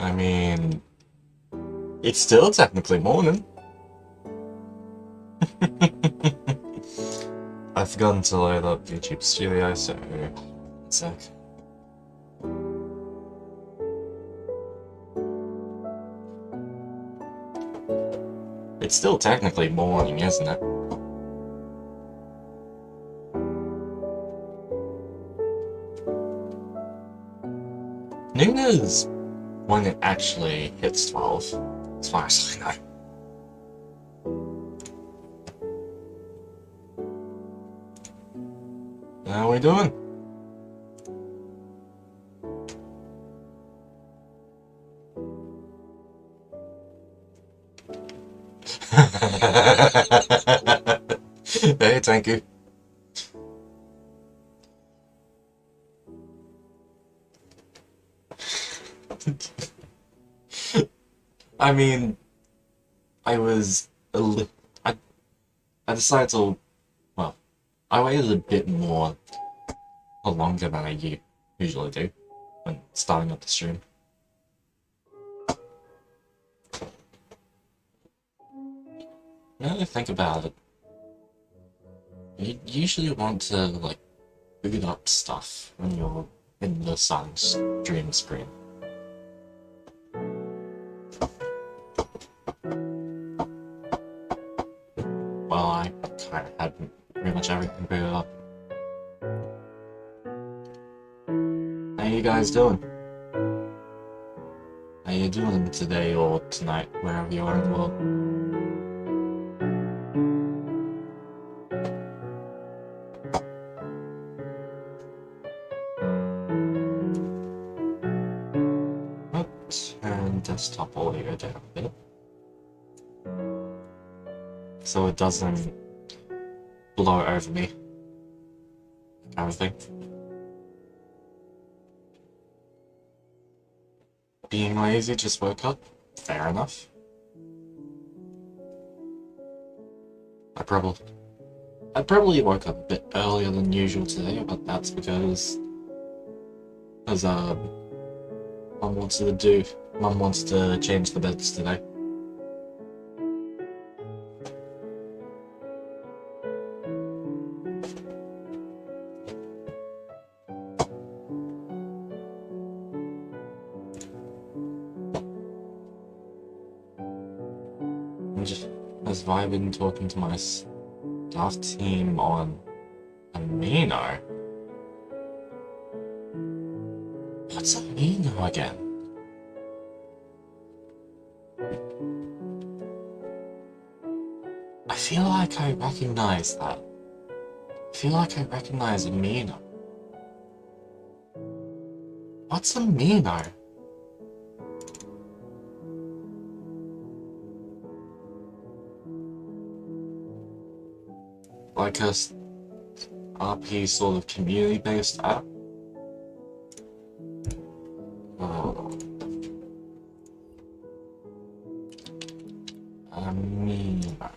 I mean, it's still technically morning. I've forgotten to load up YouTube Studio, so one sec. It's still technically morning, isn't it? Noon is when it actually hits 12, as far as I know. How are we doing? Hey, thank you. I mean, I decided to, well, I waited a bit more or longer than I usually do when starting up the stream. Now that I think about it, you usually want to, like, boot up stuff when you're in the starting stream screen. Well, I kind of had pretty much everything booted up. How you guys doing? How you doing today or tonight, wherever you are in the world? Let's turn desktop audio down a bit, so it doesn't blow over me, kind of thing. Being lazy, just woke up. Fair enough. I probably woke up a bit earlier than usual today, but that's because Mum wants to change the beds today. I'm just vibing talking to my staff team on Amino. What's Amino again? I feel like I recognize that. I feel like I recognize Amino. What's Amino? Like a RP sort of community-based app? Oh. Amino.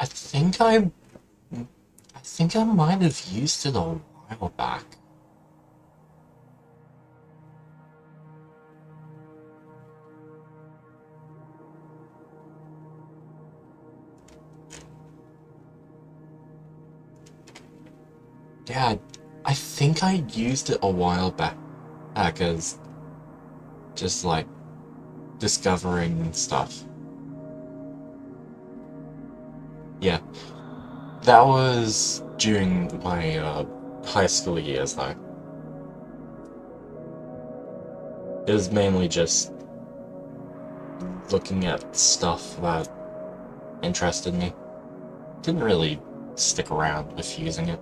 I think I might have used it a while back. Yeah, I think I used it a while back as just like discovering stuff. Yeah, that was during my high school years though. It was mainly just looking at stuff that interested me. Didn't really stick around with using it.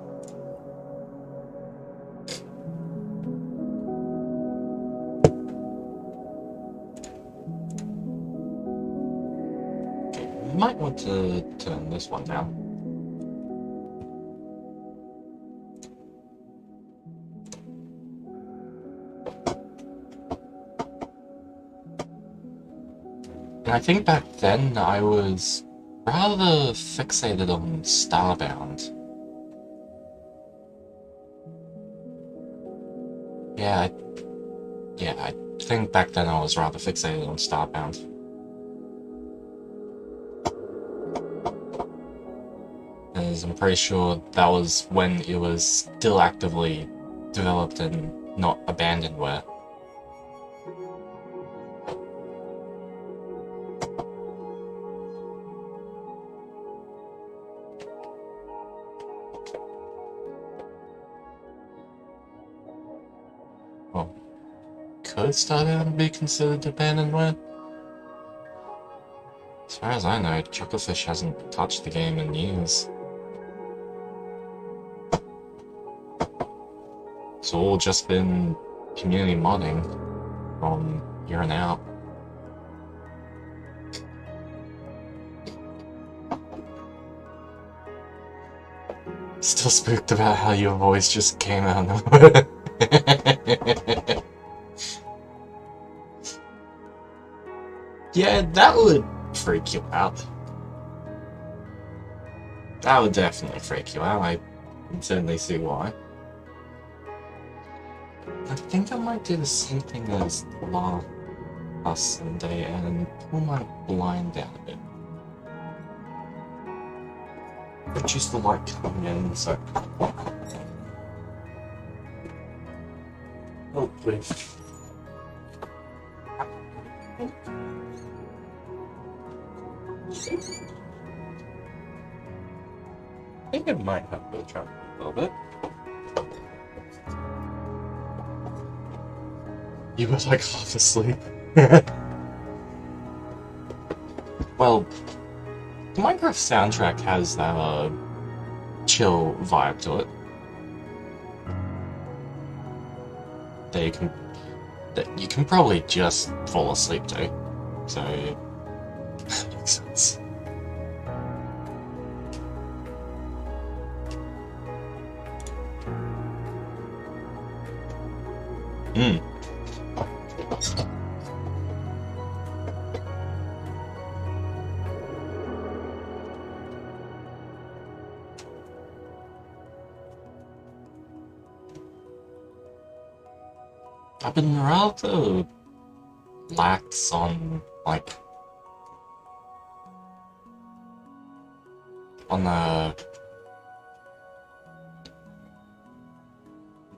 You might want to turn this one down. And I think back then I was rather fixated on Starbound. Yeah, I think back then I was rather fixated on Starbound. As I'm pretty sure that was when it was still actively developed and not abandonware. Well, could Starbound be considered abandonware? As far as I know, Chucklefish hasn't touched the game in years. It's all just been community modding from here on out. Still spooked about how your voice just came out of nowhere. Yeah, that would freak you out. That would definitely freak you out. I can certainly see why. I think I might do the same thing as last Sunday and pull my blind down a bit. Reduce the light coming in, so. Oh, please. I think it might have to try a little bit. You were like half asleep. Well, the Minecraft soundtrack has that chill vibe to it. That you can probably just fall asleep to. So that makes sense. I've been rather lax on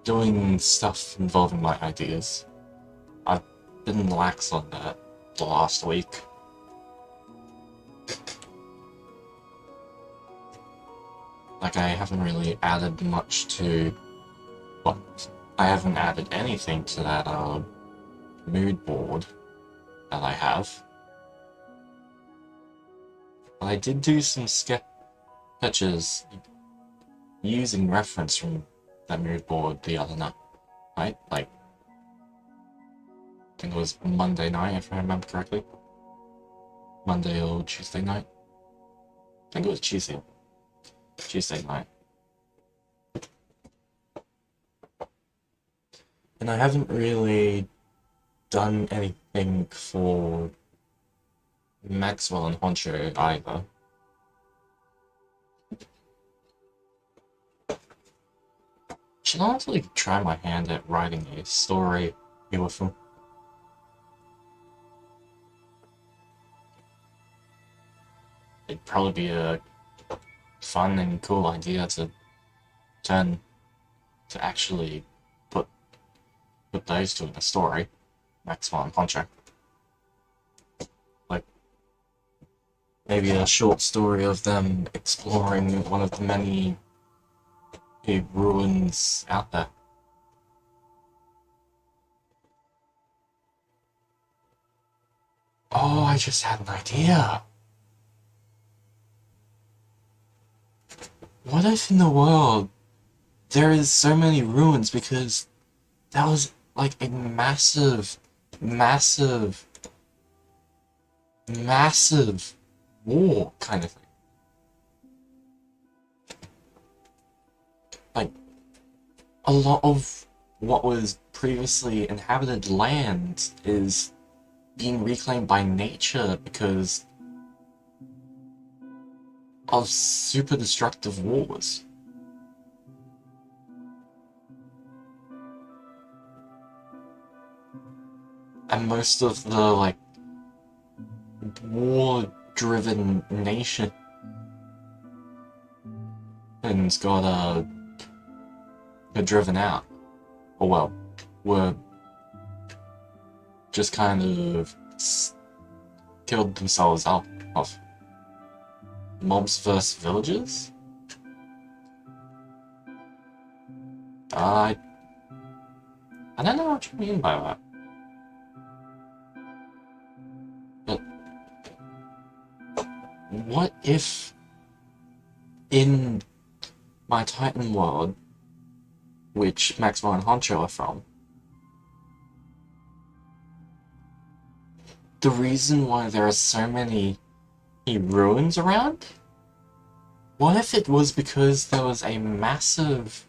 doing stuff involving my ideas. I've been lax on that the last week. Like, I haven't really added much to... Well, I haven't added anything to that mood board that I have. But I did do some sketches using reference from that mood board the other night, right? Like, I think it was Monday night, if I remember correctly. Monday or Tuesday night. I think it was Tuesday night. And I haven't really done anything for Maxwell and Honcho either. Should honestly try my hand at writing a story with them. It'd probably be a fun and cool idea to actually put those two in a story. Maxwell and Honcho. Like, maybe a short story of them exploring one of the many big ruins out there. Oh, I just had an idea. What if in the world there is so many ruins because that was like a massive war kind of thing. Like, a lot of what was previously inhabited land is being reclaimed by nature because of super destructive wars. And most of the, like, war-driven nations got driven out. Or, well, were just kind of killed themselves up of mobs versus villagers? I don't know what you mean by that. But what if in my Titan world, which Maxwell and Honcho are from, the reason why there are so many ruins around? What if it was because there was a massive,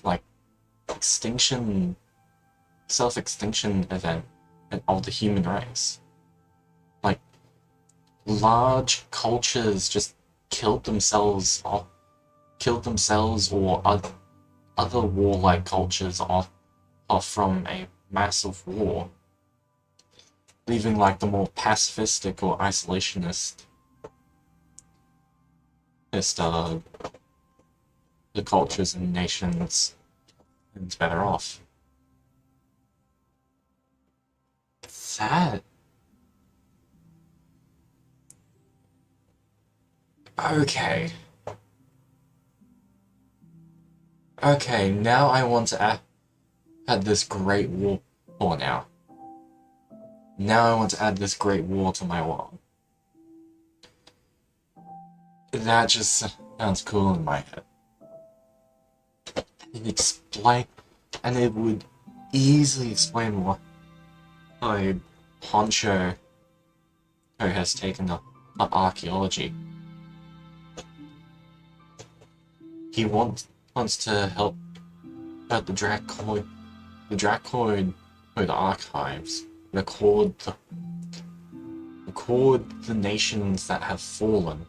like, extinction, self-extinction event of the human race? Like, large cultures just killed themselves or other warlike cultures off from a massive war, leaving like the more pacifistic or isolationist the cultures and nations and better off. That okay. Okay, now I want to add this great war now. Now I want to add this great war to my world. That just sounds cool in my head. And it would easily explain why Honcho has taken up archaeology. He wants to help the Dracoid archives record the nations that have fallen.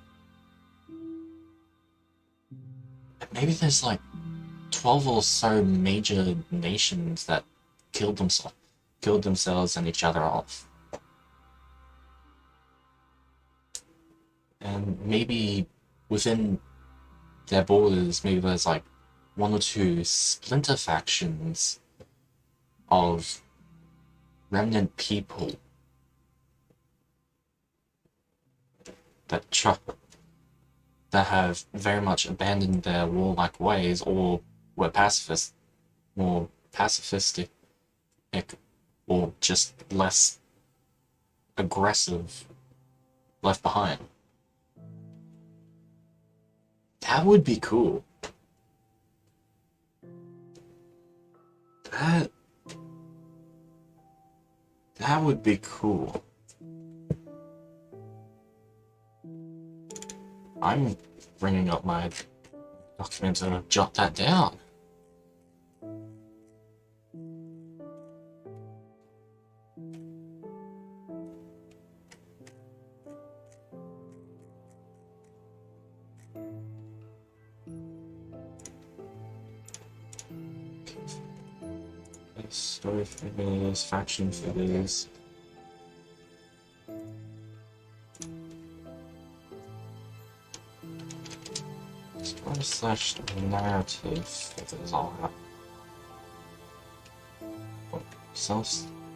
Maybe there's like 12 or so major nations that killed themselves and each other off. And maybe within their borders, maybe there's like one or two splinter factions of remnant people that have very much abandoned their warlike ways or were more pacifistic, or just less aggressive left behind. That would be cool. That would be cool. I'm bringing up my document to jot that down. Story figures, faction figures. Story/narrative figures, all that.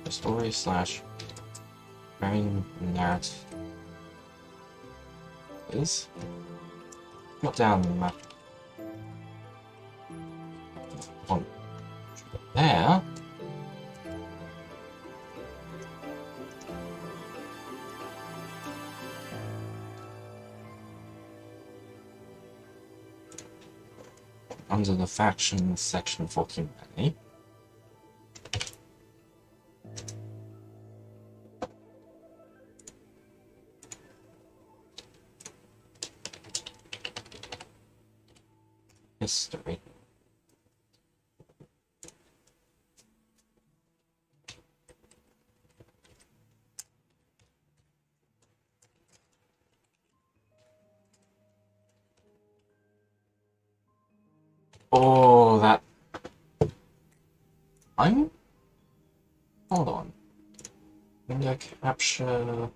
Story/main narrative is not down the map. One there. Under the factions section for humanity. History. Oh, that... I'm... Hold on. Window capture...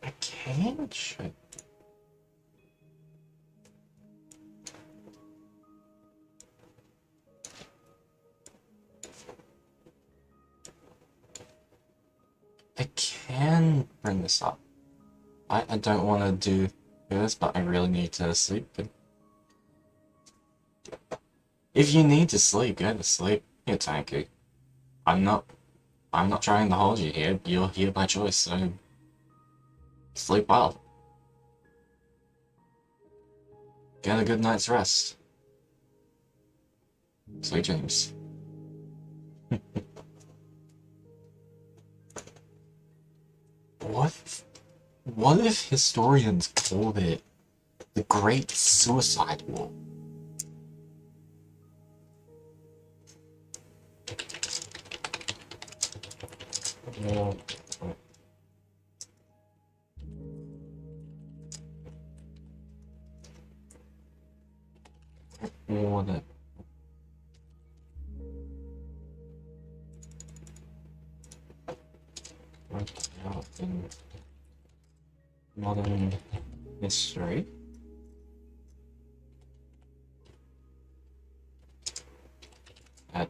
I can check. I can bring this up. I don't want to do this, but I really need to sleep. But if you need to sleep, go to sleep. Here, Tanky. I'm not trying to hold you here. You're here by choice, so sleep well. Get a good night's rest. Sweet dreams. What if historians called it the Great Suicide War? Yeah. Or the out in modern history. At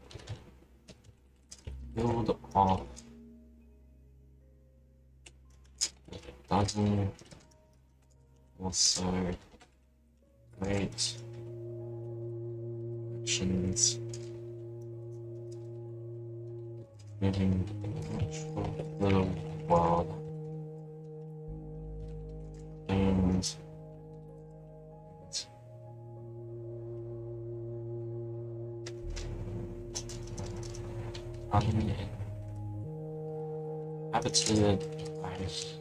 build off dozen also great actions living in a natural little world and uninhabited by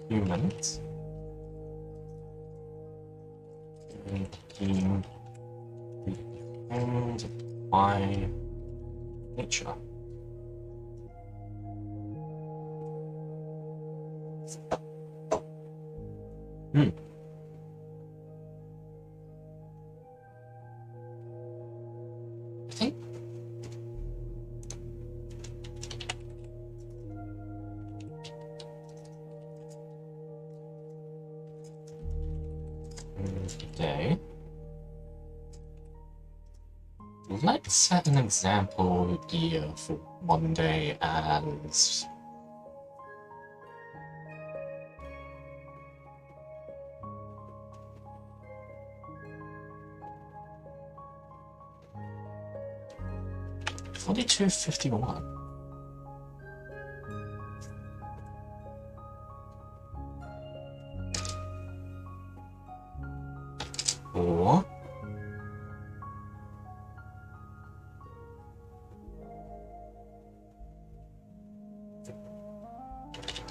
humans and by nature. I think today, let's set an example year for one day as 4251. Or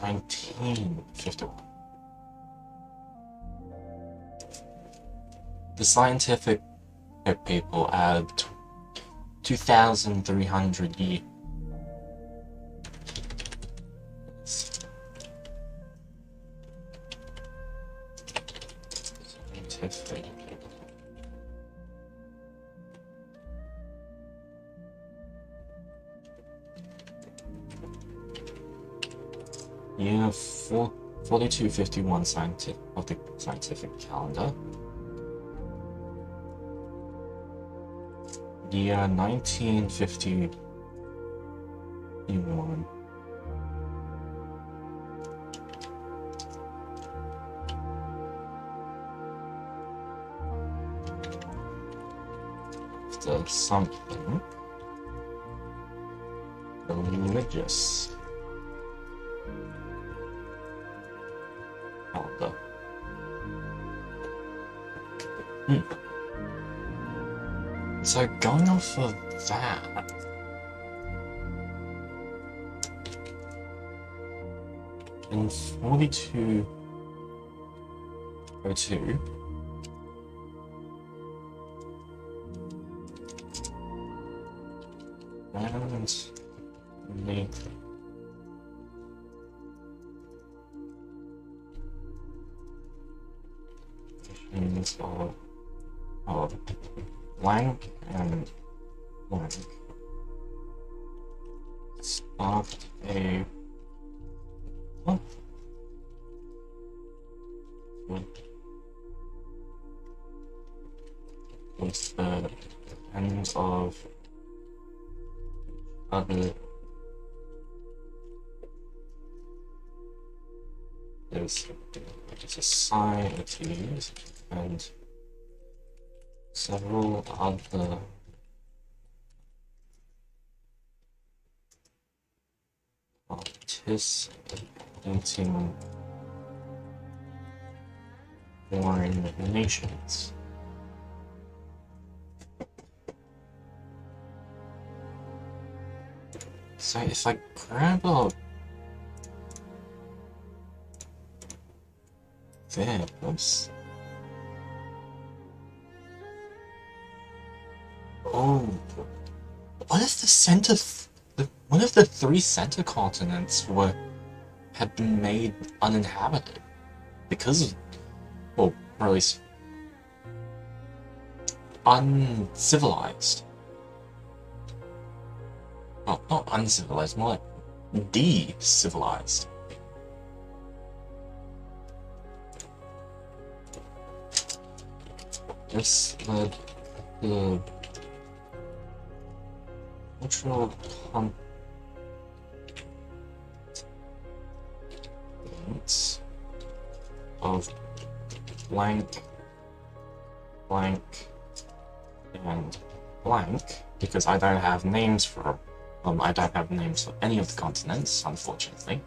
1951. The scientific people add 2,300 years. Scientific. Year 4251 of the scientific calendar. Year 1951. After something religious calendar. So going off of that, in 4202, and the means of blank and blank. Start a what? With the ends of other is societies and several other participating foreign nations. So if I grab up there, oops. Oh, what if the center, what if the 3 center continents had been made uninhabited because of, well, or at least uncivilized. Well, not uncivilized, more like de-civilized. This led the cultural contents of blank, blank, and blank, because I don't have names for I don't have names for any of the continents, unfortunately.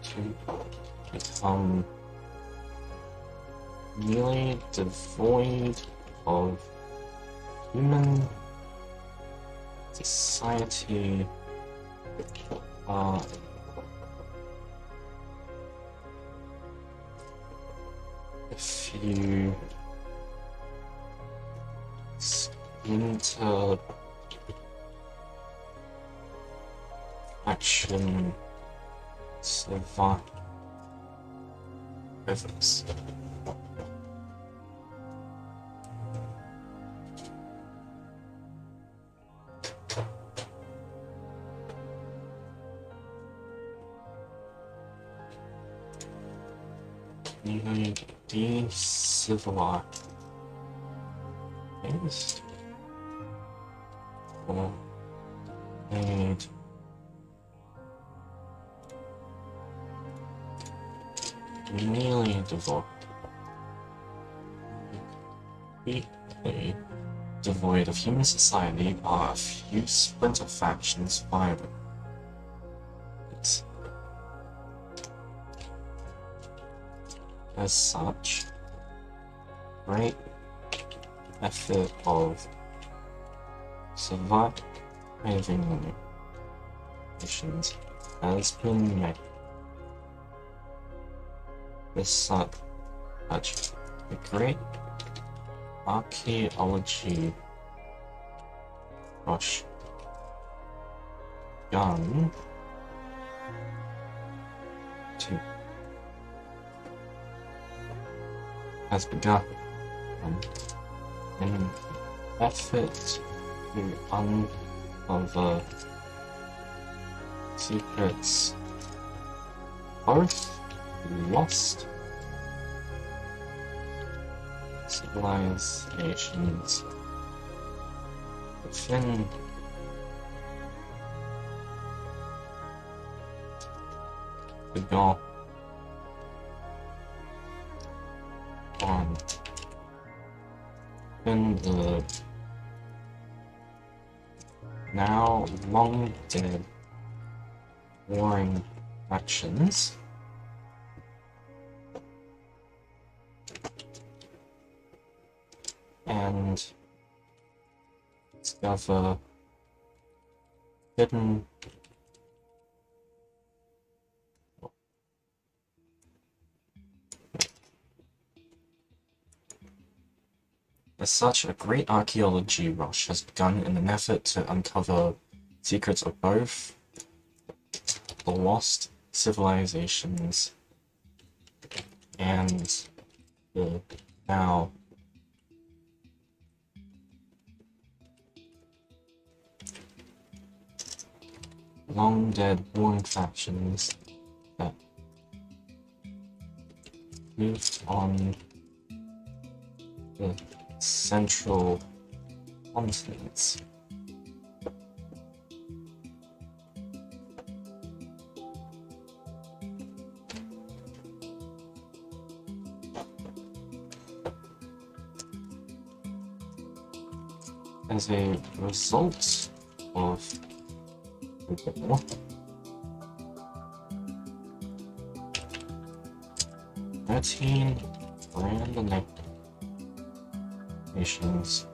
To become nearly devoid of human society, if you interaction survivors. Nearly de-civilized or made nearly completely devoid of human society are a few splinter factions surviving. As such, great effort of surviving nations has been made. As such, a great archaeology rush gun to has begun an effort to uncover secrets both lost civilizations within the goal on in the now long dead warring factions and discover hidden As such, a great archaeology rush has begun in an effort to uncover secrets of both the lost civilizations and now long dead warring factions that moved on the central continents. As a result of the war, 13 random nations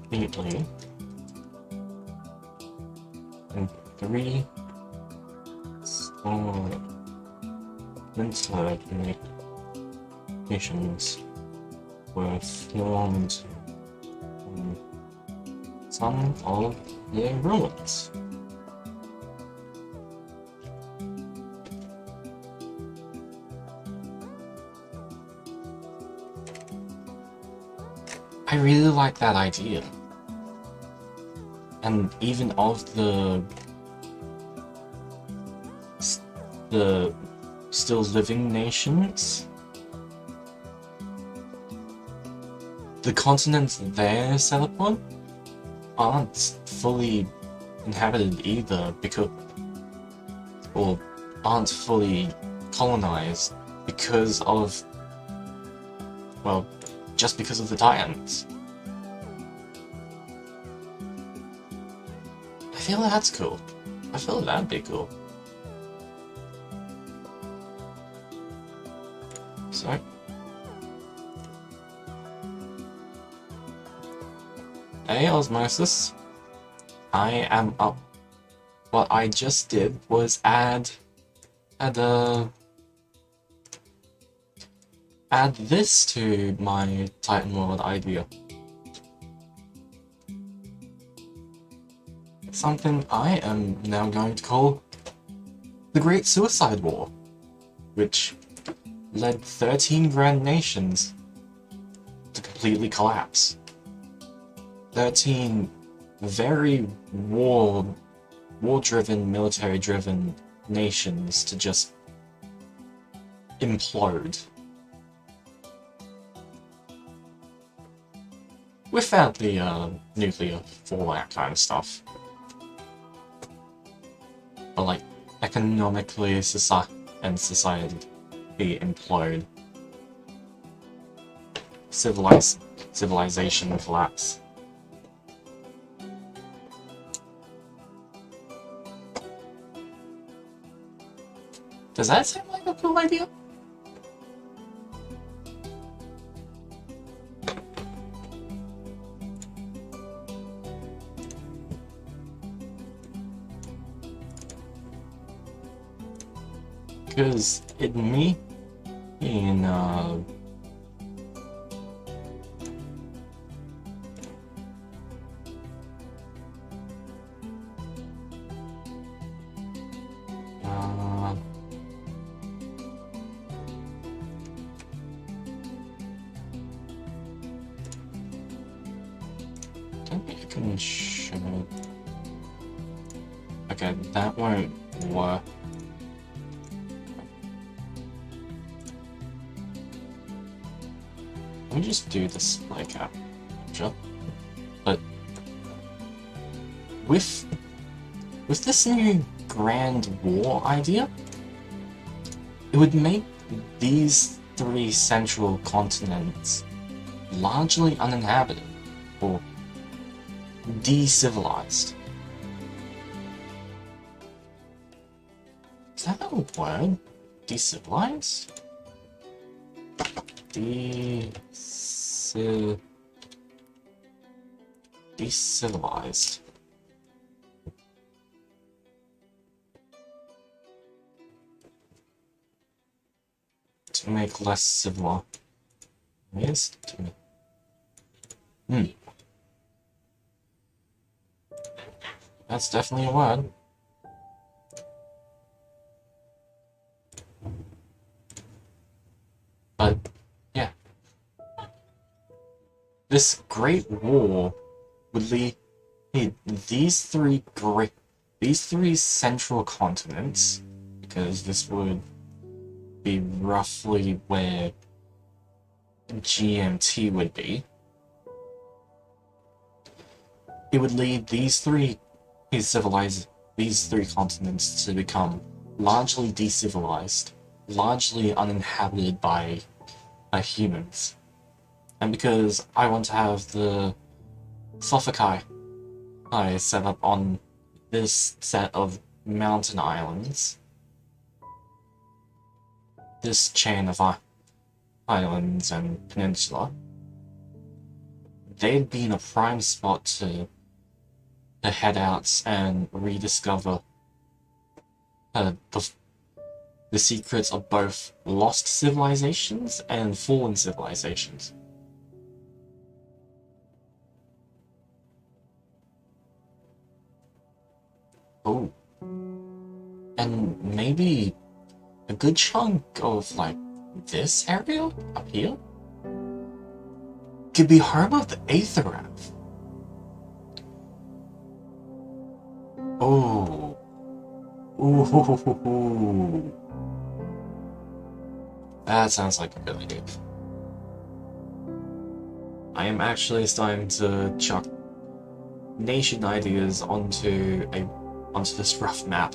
completely, and 3 small winter nations were formed from some of their ruins. I really like that idea. And even of the still living nations, the continents they're set upon aren't fully inhabited either, because, or aren't fully colonized because of, well, just because of the Titans. I feel that's cool. I feel that'd be cool. So, hey, Osmosis. I am up. What I just did was add this to my Titan World idea. Something I am now going to call the Great Suicide War, which led 13 grand nations to completely collapse. 13 very war-driven, military-driven nations to just implode. Without the nuclear fallout kind of stuff. But like, economically, society implode. Civilization collapse. Does that sound like a cool idea? Because in I don't think I can show. Okay, that won't work. Let me just do this like capture. But with this new Grand War idea, it would make these 3 central continents largely uninhabited or de-civilized. Is that a word? De-civilized? De-civilized. To make less civilized. Yes, to make. That's definitely a word. But yeah, this Great War would lead these three central continents, because this would be roughly where GMT would be. It would lead these three continents to become largely decivilized, largely uninhabited by humans. And because I want to have the Sophikai I set up on this set of mountain islands, this chain of islands and peninsula, they'd be in a prime spot to head out and rediscover the secrets of both lost civilizations and fallen civilizations. Oh. And maybe a good chunk of, like, this area up here could be home of the Aetherrath. Oh. Ooh. That sounds like a good idea. I am actually starting to chuck nation ideas onto this rough map.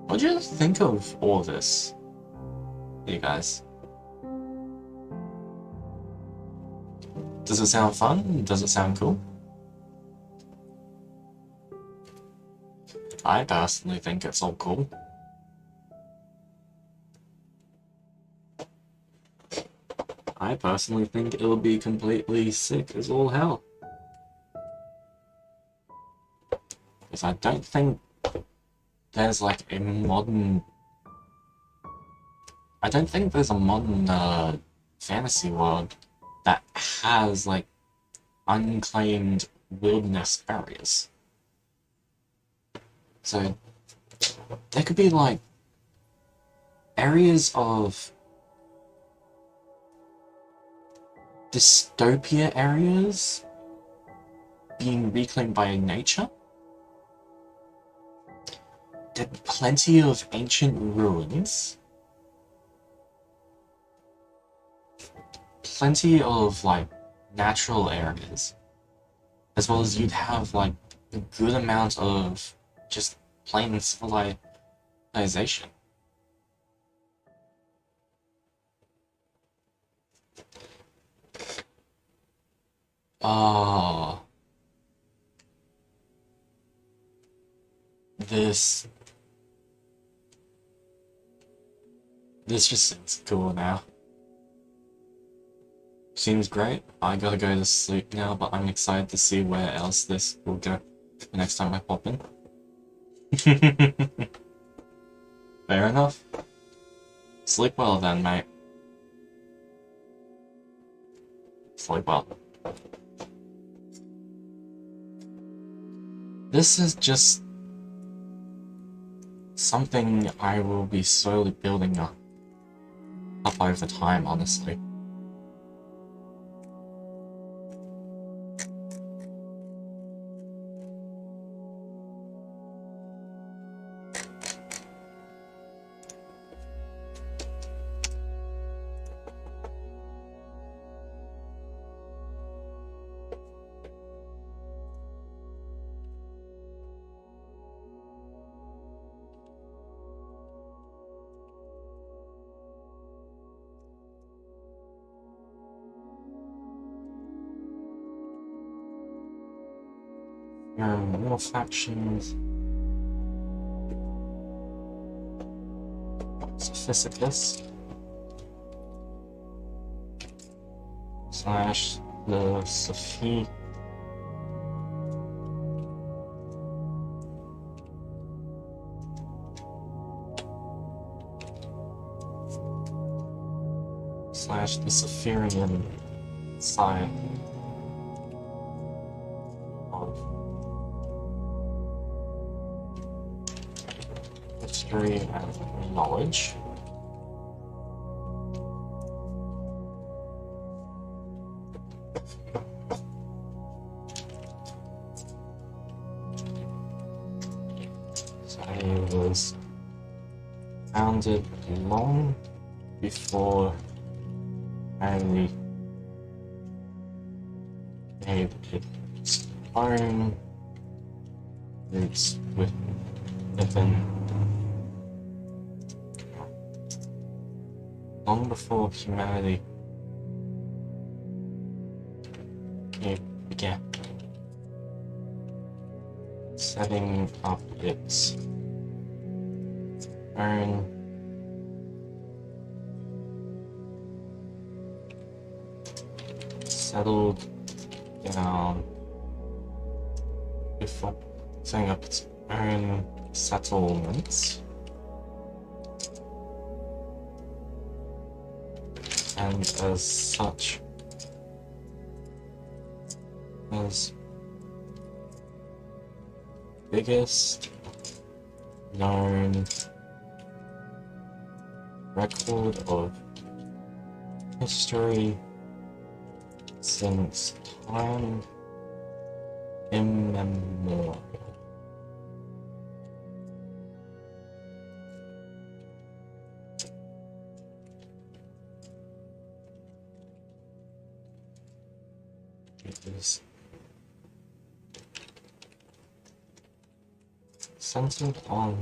What do you think of all this, you guys? Does it sound fun? Does it sound cool? I personally think it's all cool. I personally think it'll be completely sick as all hell. Because I don't think there's like a modern... I don't think there's a modern fantasy world that has like unclaimed wilderness areas. So there could be like areas of dystopia areas being reclaimed by nature. There'd be plenty of ancient ruins. Plenty of like natural areas. As well as you'd have like a good amount of just plain civilization. Oh. This just seems cool now. Seems great. I gotta go to sleep now, but I'm excited to see where else this will go the next time I pop in. Fair enough. Sleep well then, mate. Sleep well. This is just something I will be slowly building up over time, honestly. More factions. Sophisticus. Slash the Sophie. Slash the Sophirian side of history and knowledge. So it was founded long before Henry made its own roots within. Long before humanity began setting up its own settled down before setting up its own settlements, and as such as biggest known record of history since time immemorial. It is centered on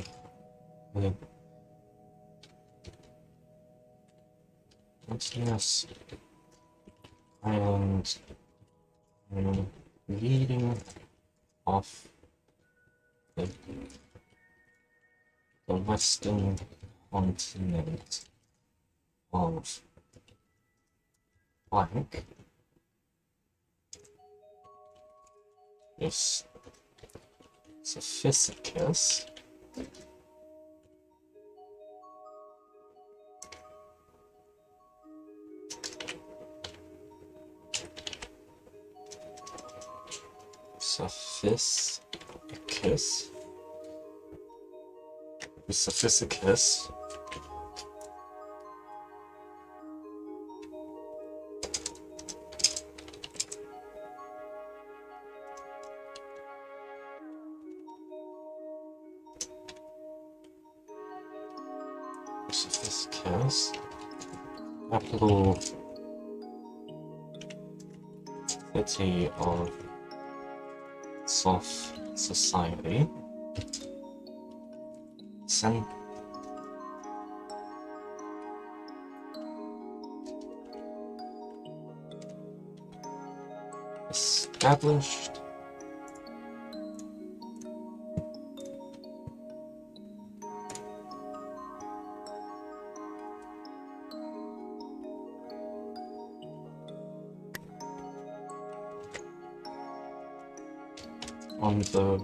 the continuous island leading off the western continent of blank. This Sophisticus Sophisticus capital city of soft society, established on the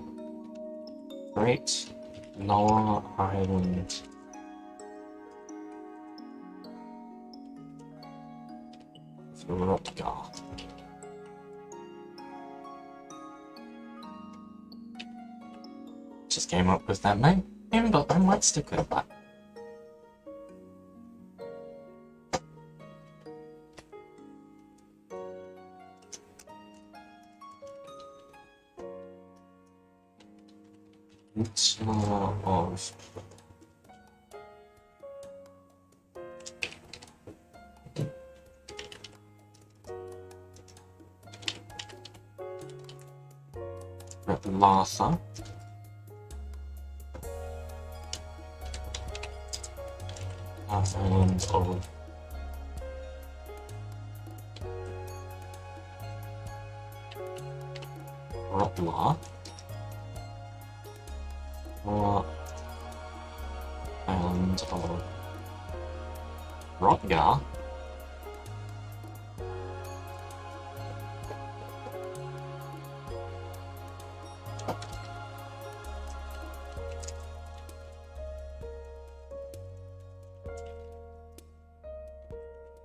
Great Lower Island of Rutger. Just came up with that name, but I might stick with that. It's more of Latha, and of Rutla, and of Rutgar,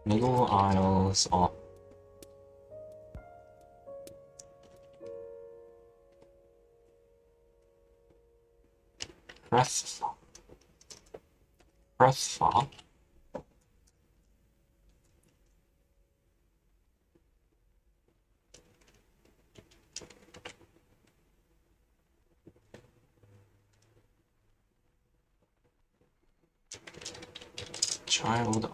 Middle Isles of Crest, prefer child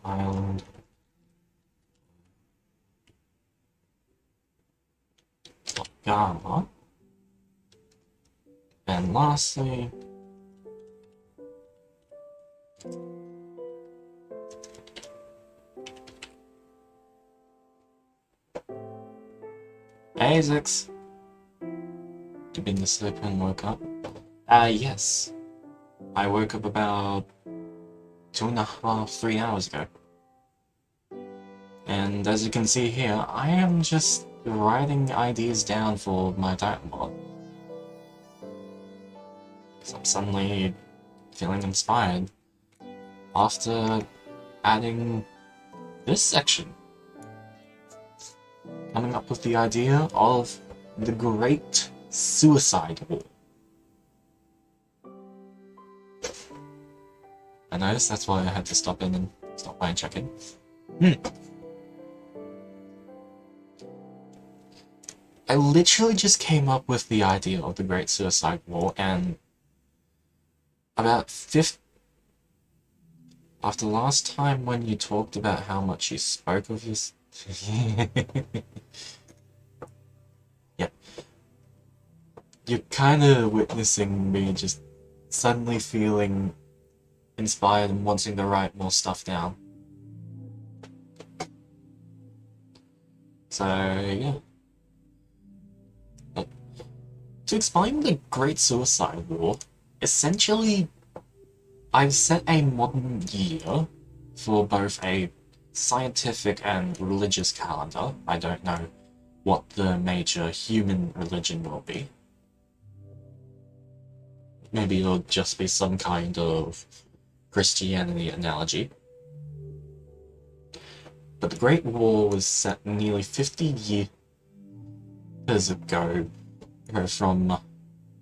island gamma, and lastly ASICs. You've been asleep and woke up? Yes. I woke up about 2.5, 3 hours ago. And as you can see here, I am just writing ideas down for my title mod. Because I'm suddenly feeling inspired after adding this section. Coming up with the idea of the Great Suicide War. I noticed that's why I had to stop by and check in. I literally just came up with the idea of the Great Suicide War, and about after last time when you talked about how much you spoke of this. Yep. You're kinda witnessing me just suddenly feeling inspired and wanting to write more stuff down. So, yeah. To explain the Great Suicide War, essentially, I've set a modern year for both a scientific and religious calendar. I don't know what the major human religion will be. Maybe it'll just be some kind of Christianity analogy. But the Great War was set nearly 50 years ago, from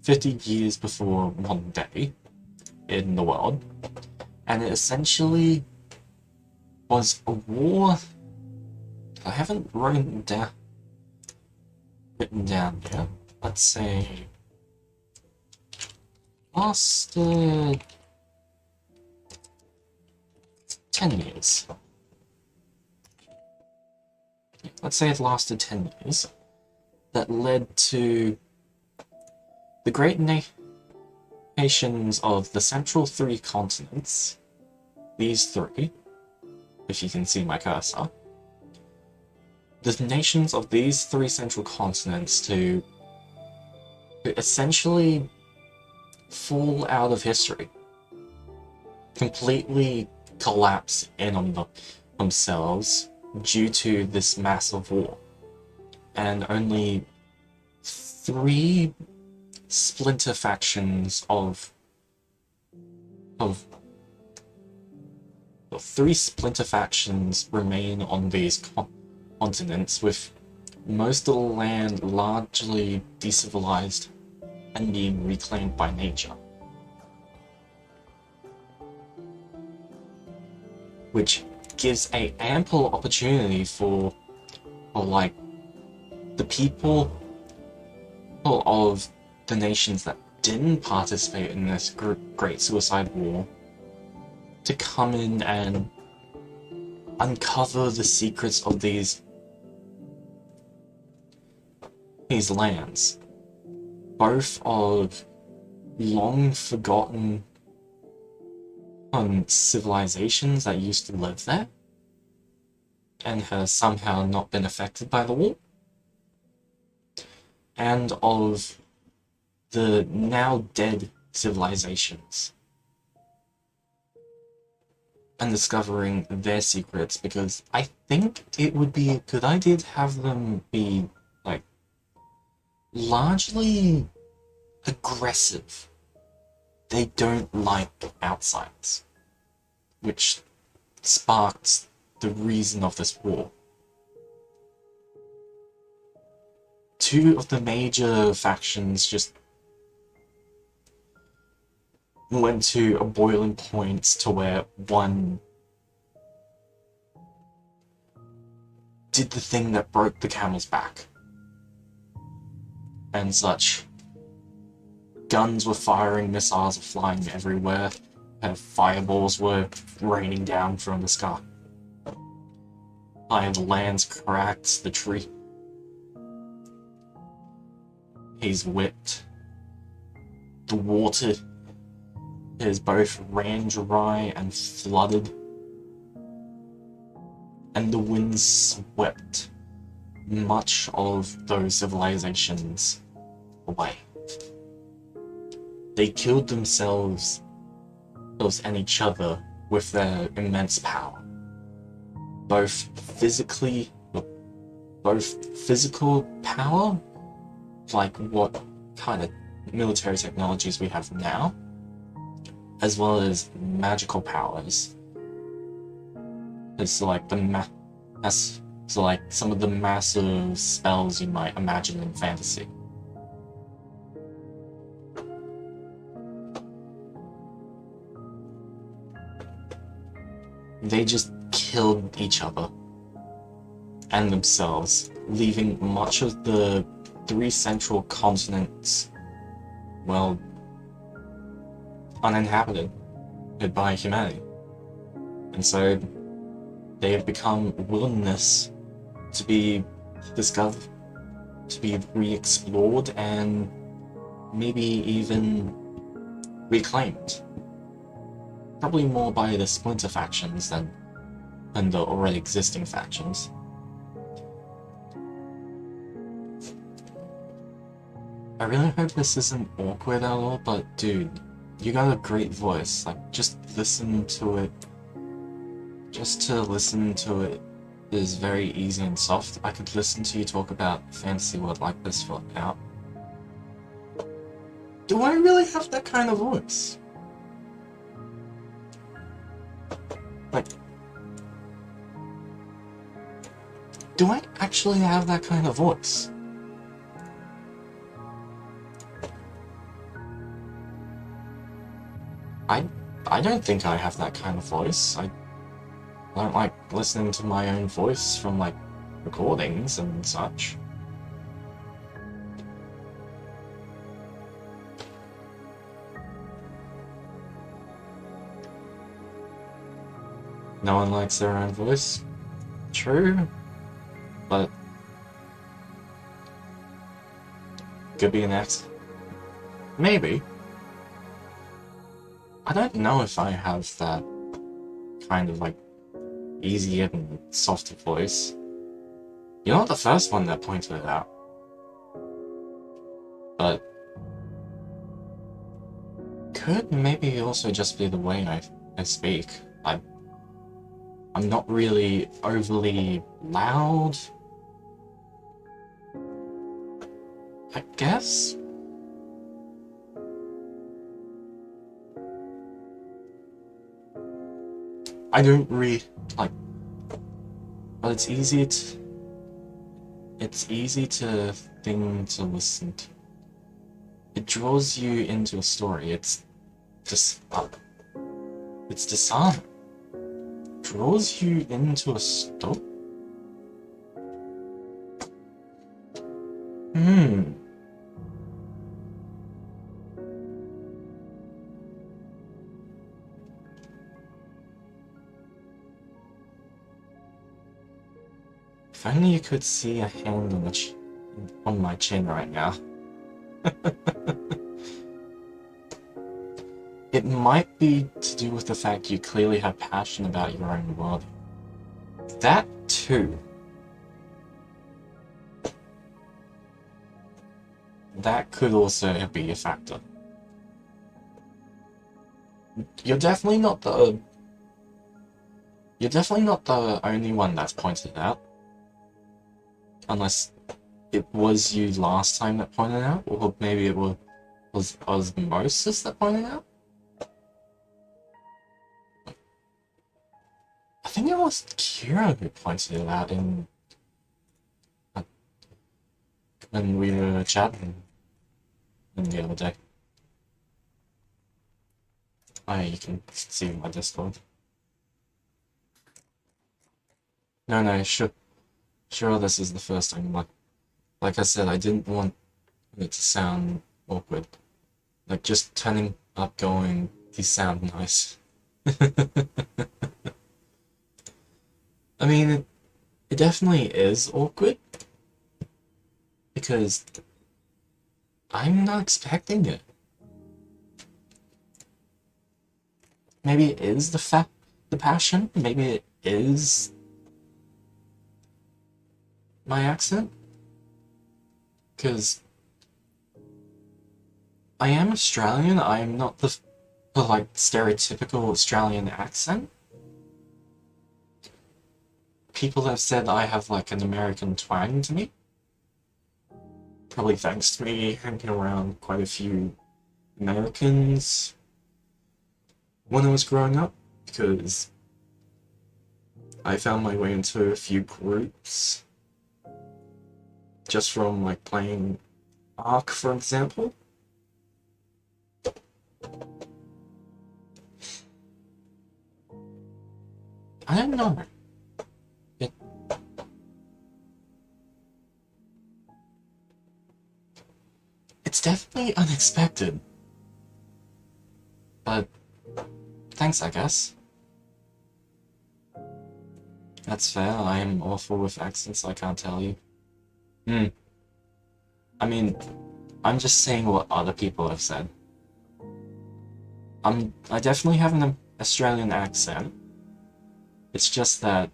50 years before modern day in the world, and it essentially was a war. I haven't written down yet. Let's say lasted 10 years. Let's say it lasted 10 years. That led to the great nations of the central 3 continents. These 3, if you can see my cursor. The nations of these 3 central continents to essentially fall out of history. Completely collapse in on themselves due to this massive war. And only 3 splinter factions of 3 splinter factions remain on these continents, with most of the land largely decivilized and being reclaimed by nature. Which gives an ample opportunity for like the people of the nations that didn't participate in this Great Suicide War to come in and uncover the secrets of these lands, both of long forgotten civilizations that used to live there and has somehow not been affected by the war, and of the now dead civilizations, and discovering their secrets, because I think it would be a good idea to have them be, like, largely aggressive. They don't like outsiders, which sparked the reason of this war. two of the major factions just went to a boiling point to where one did the thing that broke the camel's back and such. Guns were firing, missiles were flying everywhere, and fireballs were raining down from the sky. The land's cracked, the tree. He's whipped. The water is both ran dry and flooded. And the winds swept much of those civilizations away. They killed themselves and each other with their immense power. Both physical power, like what kind of military technologies we have now, as well as magical powers. It's like some of the massive spells you might imagine in fantasy. They just killed each other and themselves, leaving much of the 3 central continents, well, uninhabited by humanity. And so they have become wilderness to be discovered, to be re-explored, and maybe even reclaimed. Probably more by the splinter factions than the already existing factions. I really hope this isn't awkward at all, but dude, you got a great voice. Like, just listen to it. Just to listen to it is very easy and soft. I could listen to you talk about fantasy world like this for an hour. Do I really have that kind of voice? Like, do I actually have that kind of voice? I don't think I have that kind of voice. I don't like listening to my own voice from, like, recordings and such. No one likes their own voice. True, but could be an act. Maybe. I don't know if I have that kind of, like, easy and soft voice. You're not the first one that pointed it out. But could maybe also just be the way I speak. I'm not really overly loud, I guess? I don't read, like, but it's easy thing to listen to. It draws you into a story. It's disarming. Draws you into a story? If only you could see a hand on my chin right now. It might be to do with the fact you clearly have passion about your own world. That too. That could also be a factor. You're definitely not the only one that's pointed it out. Unless it was you last time that pointed it out, or maybe it was Osmosis that pointed it out? I think it was Kira who pointed it out in when we were chatting the other day. You can see my Discord. No, sure, this is the first time. Like I said, I didn't want it to sound awkward. Like, just turning up going, these sound nice. I mean, it definitely is awkward, because I'm not expecting it. Maybe it is the passion, maybe it is my accent, because I am Australian. I am not the like stereotypical Australian accent. People have said I have like an American twang to me. Probably thanks to me hanging around quite a few Americans when I was growing up, because I found my way into a few groups just from like playing Ark, for example. I don't know. It's definitely unexpected. But thanks, I guess. That's fair. I am awful with accents, I can't tell you. I mean, I'm just saying what other people have said. I definitely have an Australian accent. It's just that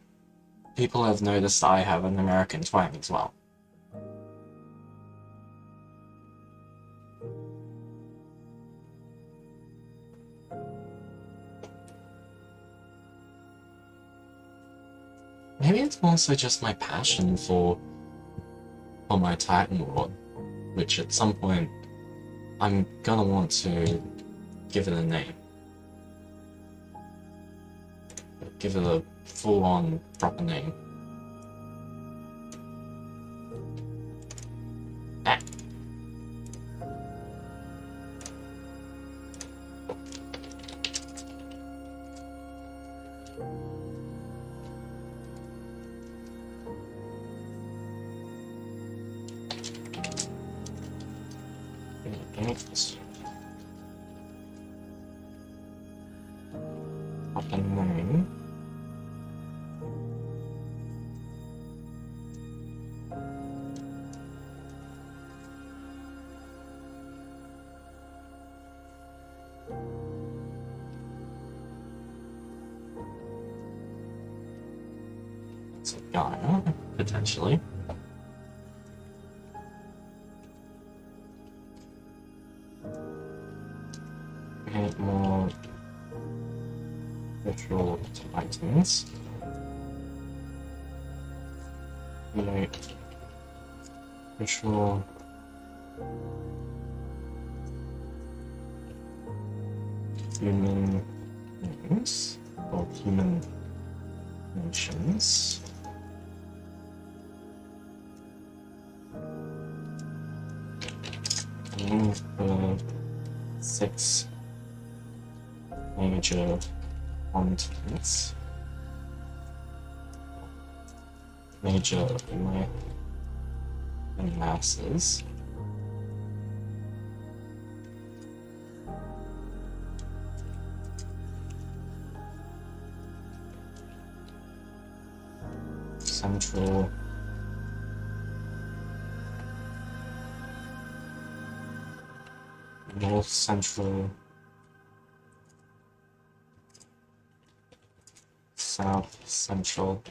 people have noticed I have an American twang as well. Maybe it's also just my passion for my Titan Lord, which at some point I'm gonna want to give it a name. Give it a full-on proper name. Ah. Proper name. It's a Gaia, potentially. And more virtual Titans. Create virtual human names or human nations. And the 6 major continents. Major masses. Central North Central South Central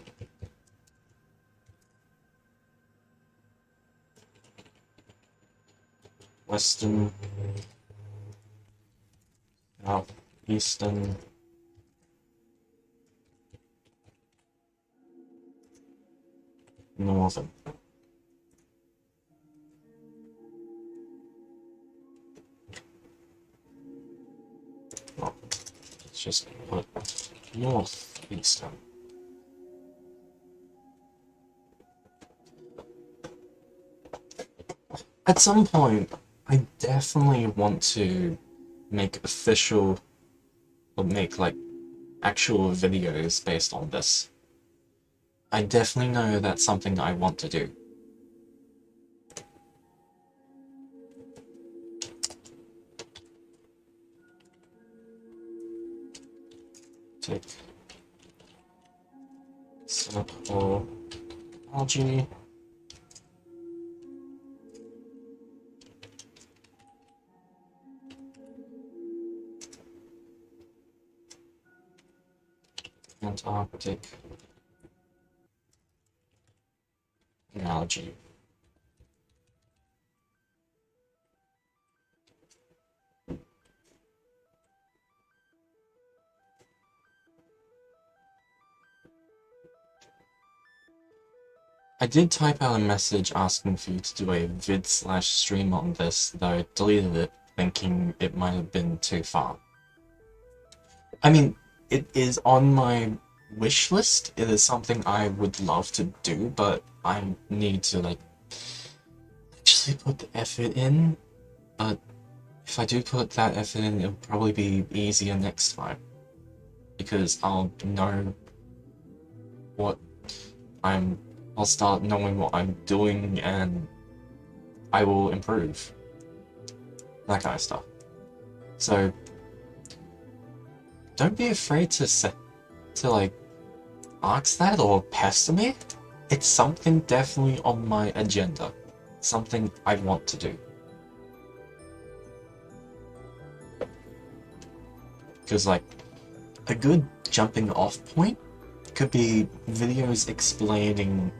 Western Southeastern Northern. Well, let's just put Northeastern. At some point, I definitely want to make official, or make like actual videos based on this. I definitely know that's something I want to do. Take circle algae. Antarctic algae. I did type out a message asking for you to do a vid/stream on this, though I deleted it, thinking it might have been too far. I mean, it is on my wish list. It is something I would love to do, but I need to, like, actually put the effort in. But if I do put that effort in, it'll probably be easier next time. Because I'll know what I'll start knowing what I'm doing, and I will improve. That kind of stuff. So, don't be afraid to like, ask that or pester me. It's something definitely on my agenda. Something I want to do. Because, like, a good jumping off point could be videos explaining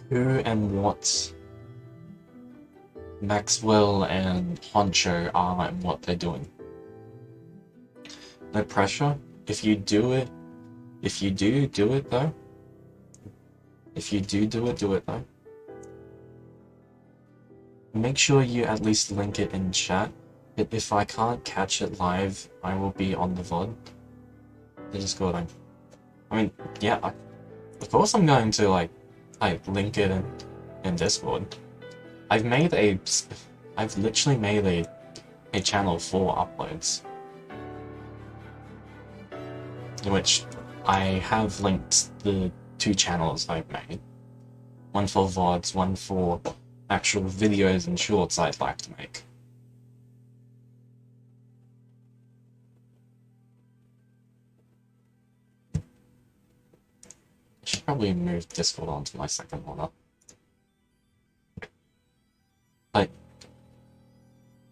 who and what Maxwell and Honcho are and what they're doing. No pressure. If you do it, do it though. If you do it though. Make sure you at least link it in chat. If I can't catch it live, I will be on the VOD. Discord. I mean, yeah, of course I'm going to, like link it in Discord. I've literally made a channel for uploads, in which I have linked the 2 channels I've made. One for VODs, one for actual videos and shorts I'd like to make. I should probably move Discord onto my second one. Like,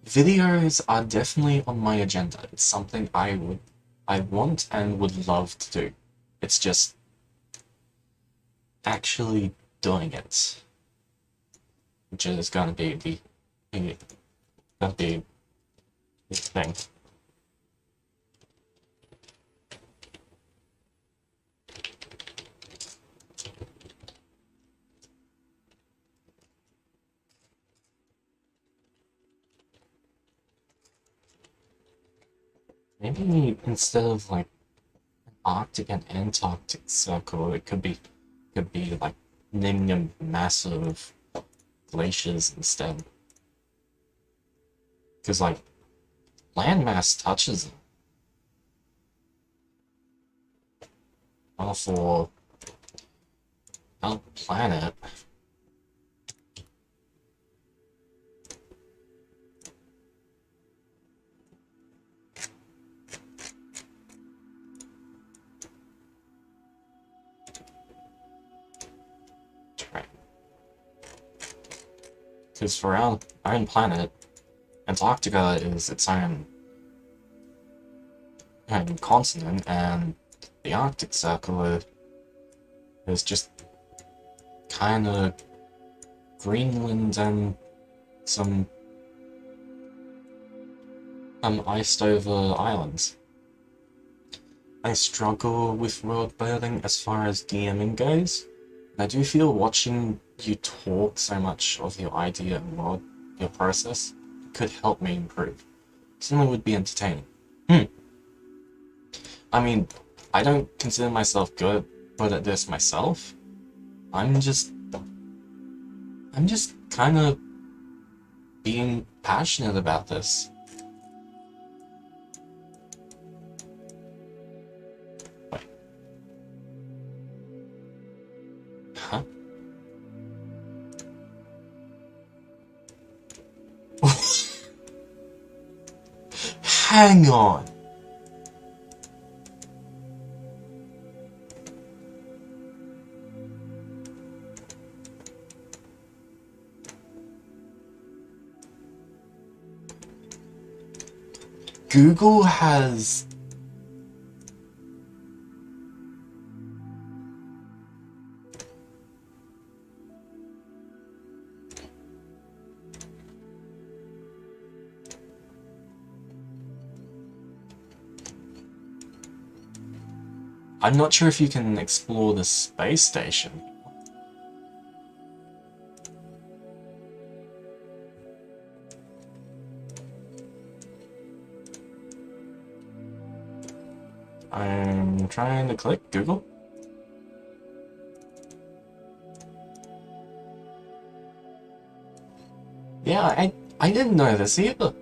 videos are definitely on my agenda. It's something I want and would love to do. It's just actually doing it, which is gonna be the thing. Maybe instead of like an Arctic and Antarctic circle, it could be like naming them massive glaciers instead. Because like landmass touches them. Well, for our planet, because for our own planet, Antarctica is its own continent, and the Arctic Circle is just kind of Greenland and some iced over islands. I struggle with world building as far as DMing goes. And I do feel watching you talk so much of your idea and your process could help me improve. Certainly would be entertaining. I mean, I don't consider myself good at this myself. I'm I'm just kind of being passionate about this. Wait. Huh? Hang on. Google has... I'm not sure if you can explore the space station. I'm trying to click Google. Yeah, I didn't know this either.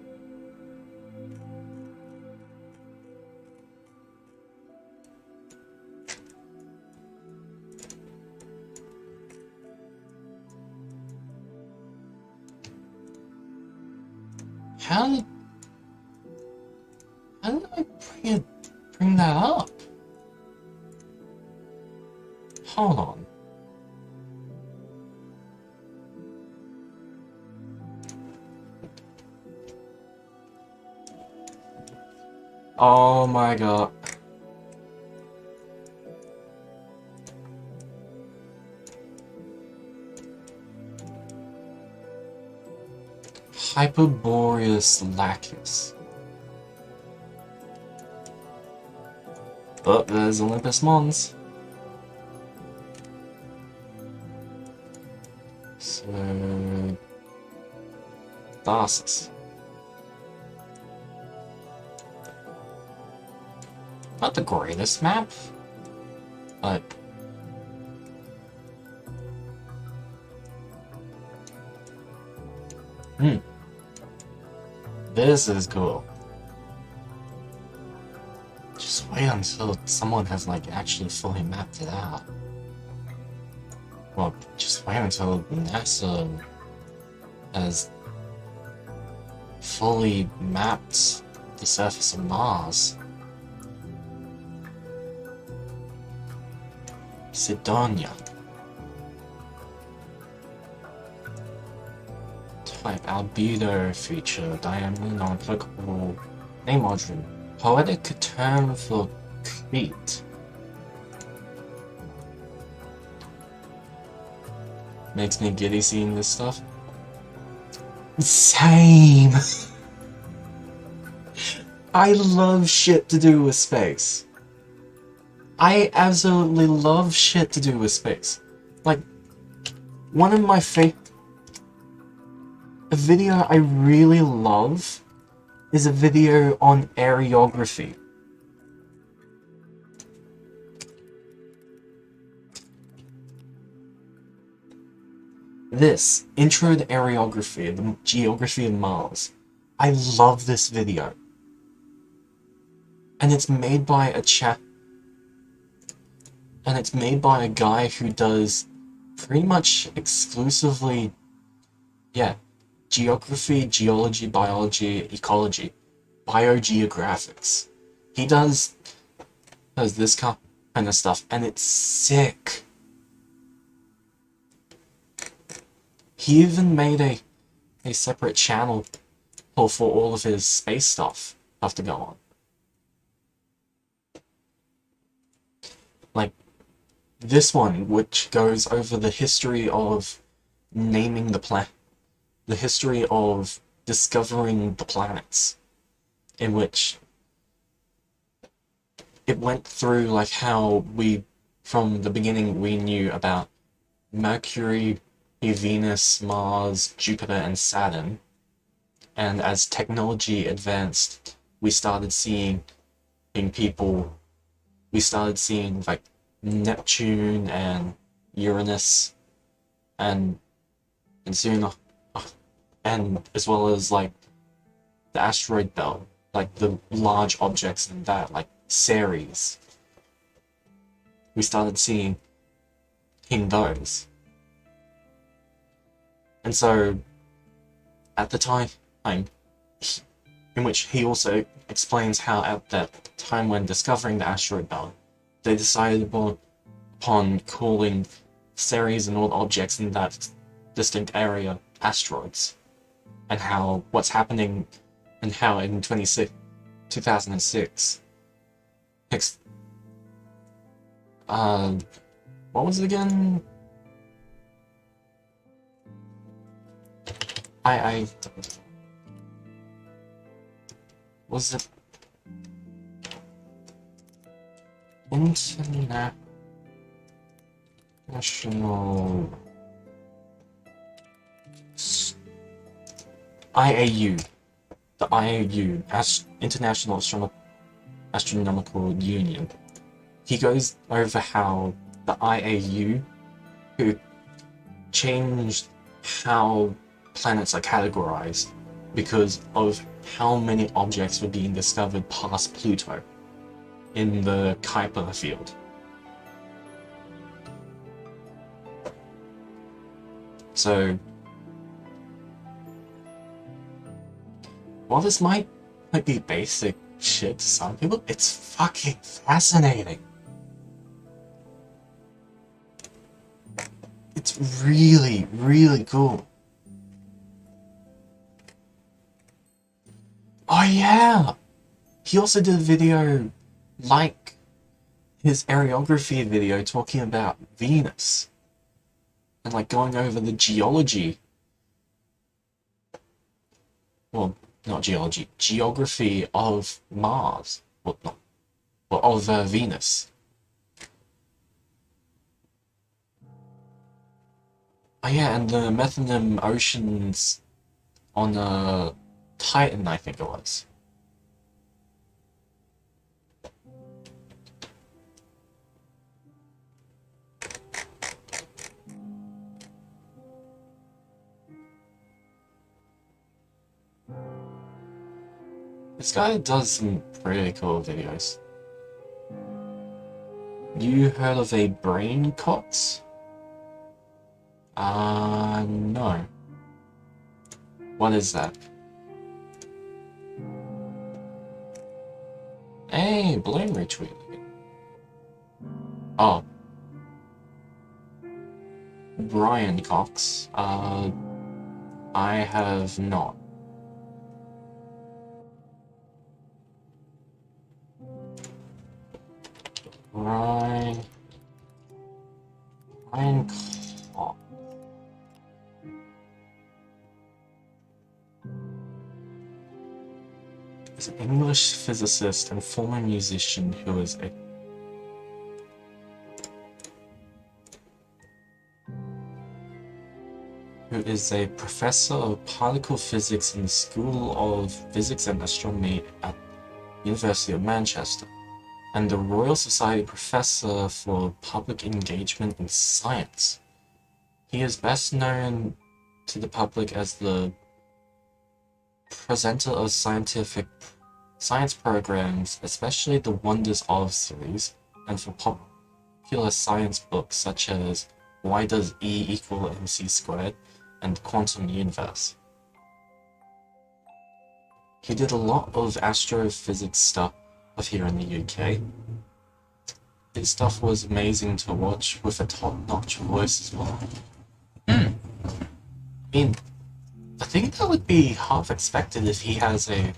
How did I bring that up? Hold on. Oh my god. Hyperboreus lacus. Oh, there's Olympus Mons. So... Tharsis. Not the greatest map, but... This is cool. Just wait until someone has, like, actually fully mapped it out. Well, just wait until NASA has fully mapped the surface of Mars. Sidonia. Type albedo feature, diameter non-applicable, name module, poetic term for Crete. Makes me giddy seeing this stuff. Same! I love shit to do with space. I absolutely love shit to do with space. Like, one of my a video I really love is a video on areography. This, Intro to Areography, the Geography of Mars. I love this video. And it's made by a guy who does pretty much exclusively, yeah, geography, geology, biology, ecology, biogeographics. He does this kind of stuff, and it's sick. He even made a separate channel for all of his space stuff to go on. Like, this one, which goes over the history of naming the history of discovering the planets, in which it went through, like, how from the beginning, we knew about Mercury, Venus, Mars, Jupiter, and Saturn. And as technology advanced, we started seeing like Neptune and Uranus, and and soon, and as well as like the asteroid belt, like the large objects in that, like Ceres. We started seeing those. And so, at the time, in which he also explains how at that time when discovering the asteroid belt, they decided upon calling Ceres and all objects in that distinct area asteroids, and how what's happening, and how in 2006, what was it again? I was it International IAU, the IAU, International Astronomical Union. He goes over how the IAU, who changed how planets are categorized because of how many objects were being discovered past Pluto in the Kuiper field. So, while this might be basic shit to some people, it's fucking fascinating. It's really, really cool. Oh yeah! He also did a video like his areography video talking about Venus. And like going over the geology. Well, not geology. Geography of Mars. Well, not. Well, of Venus. Oh yeah, and the Methanim oceans on Titan, I think it was. This guy does some pretty cool videos. You heard of a brain cox? No. What is that? Hey, balloon retweet. Oh. Brian Cox. I have not. Brian Cox. Is an English physicist and former musician who is a professor of particle physics in the School of Physics and Astronomy at the University of Manchester, and the Royal Society Professor for Public Engagement in Science. He is best known to the public as the presenter of science programs, especially the Wonders of series, and for popular science books such as Why Does E Equal MC Squared and Quantum Universe. He did a lot of astrophysics stuff here in the UK. His stuff was amazing to watch with a top-notch voice as well. I mean, I think that would be half expected if he has a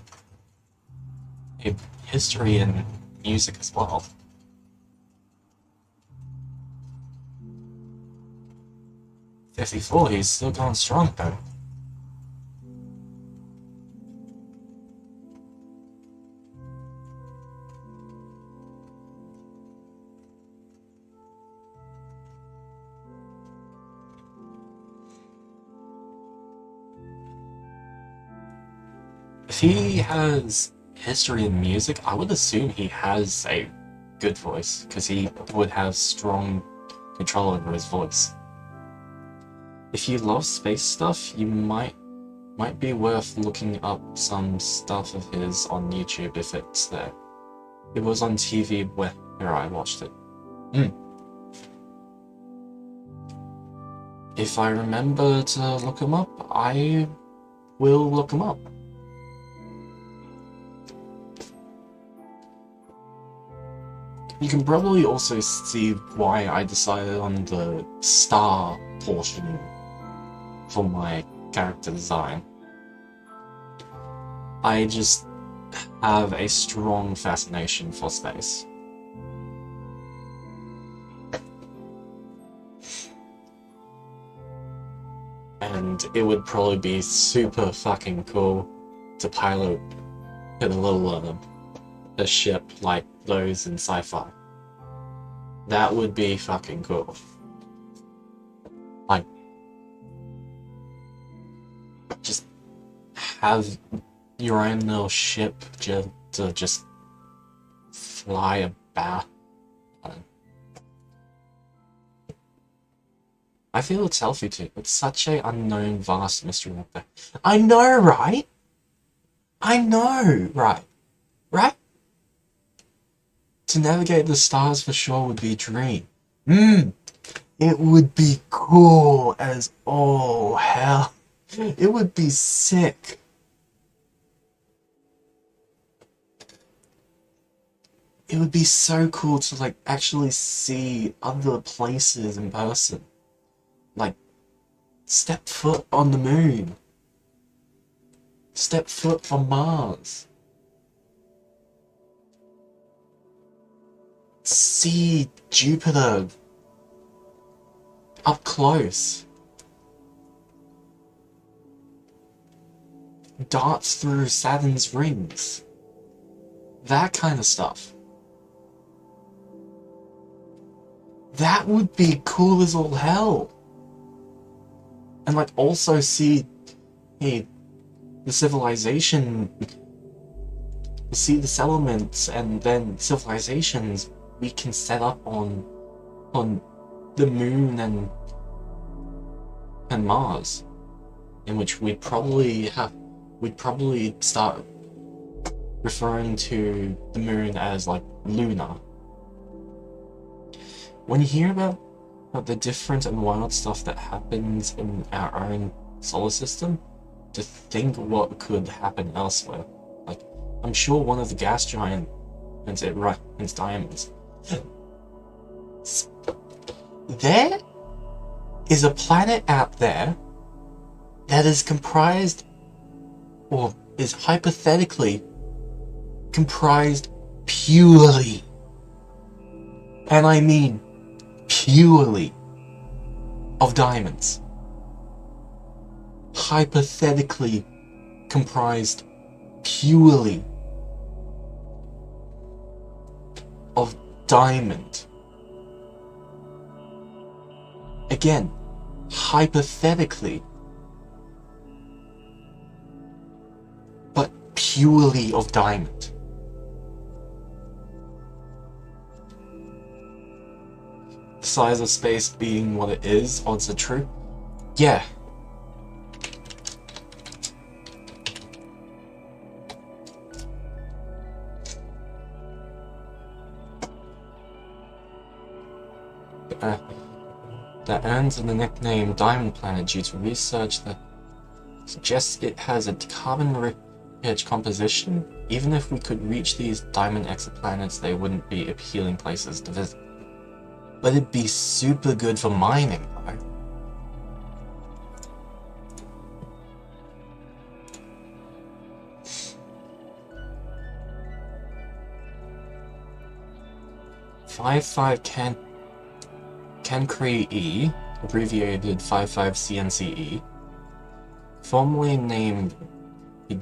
history in music as well. '54, he's still going strong though. If he has history in music, I would assume he has a good voice, because he would have strong control over his voice. If you love space stuff, you might be worth looking up some stuff of his on YouTube if it's there. It was on TV where I watched it. If I remember to look him up, I will look him up. You can probably also see why I decided on the star portion for my character design. I just have a strong fascination for space. And it would probably be super fucking cool to pilot a ship like those in sci-fi. That would be fucking cool. Like, just have your own little ship to just fly about. I feel it's healthy too. It's such a unknown, vast mystery out there. I know, right? I know, right? Right? To navigate the stars for sure would be a dream. It would be cool as all hell. It would be sick. It would be so cool to like actually see other places in person. Like, step foot on the moon. Step foot on Mars. See Jupiter up close. Darts through Saturn's rings. That kind of stuff. That would be cool as all hell. And like also see, hey, the civilization, see the settlements and then civilizations we can set up on the moon and Mars, in which we'd probably start referring to the moon as like lunar. When you hear about the different and wild stuff that happens in our own solar system, to think what could happen elsewhere. Like, I'm sure one of the gas giants runs diamonds. There is a planet out there that is comprised, or is hypothetically comprised purely, and I mean purely, of diamonds. Hypothetically comprised purely of diamond. Again, hypothetically, but purely of diamond. The size of space being what it is, odds are true. Yeah. That earns the nickname Diamond Planet due to research that suggests it has a carbon-rich composition. Even if we could reach these diamond exoplanets, they wouldn't be appealing places to visit. But it'd be super good for mining, though. Cancri-E, abbreviated 55CNCE, formerly named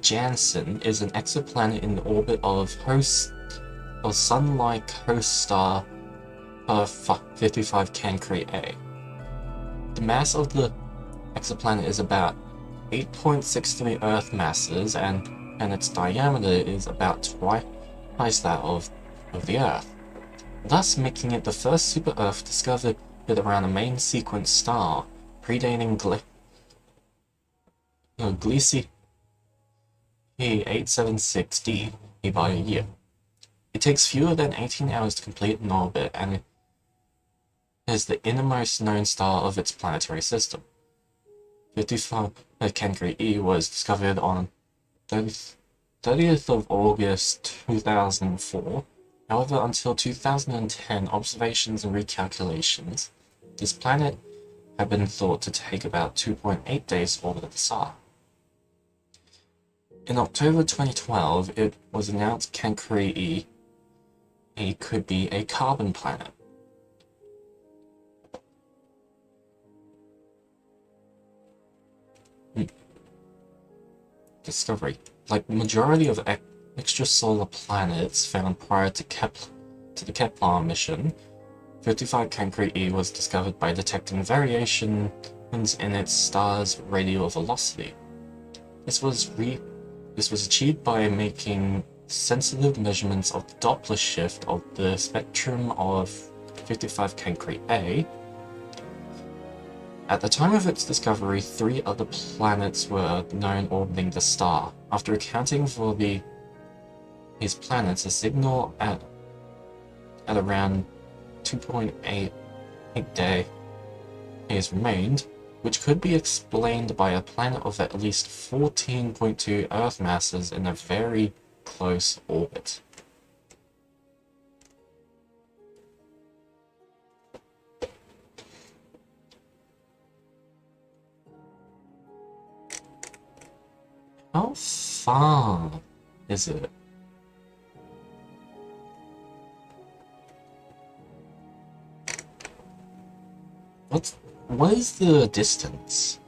Janssen, is an exoplanet in the orbit of Sun-like host star 55 Cancri-A. The mass of the exoplanet is about 8.63 Earth masses, and its diameter is about twice that of the Earth, thus making it the first super-Earth discovered around a main sequence star predating Gliese P876d by a year. It takes fewer than 18 hours to complete an orbit, and it is the innermost known star of its planetary system. 55 Cancri E was discovered on 30th of August 2004. However, until 2010, observations and recalculations, this planet had been thought to take about 2.8 days to orbit the star. In October 2012, it was announced Cancri E could be a carbon planet. Discovery. Like the majority of extrasolar planets found prior to the Kepler mission, 55 Cancri E was discovered by detecting variations in its star's radial velocity. This was achieved by making sensitive measurements of the Doppler shift of the spectrum of 55 Cancri A. At the time of its discovery, 3 other planets were known orbiting the star. After accounting for these planets, a signal at around 2.8 days remained, which could be explained by a planet of at least 14.2 Earth masses in a very close orbit. How far is it? What is the distance?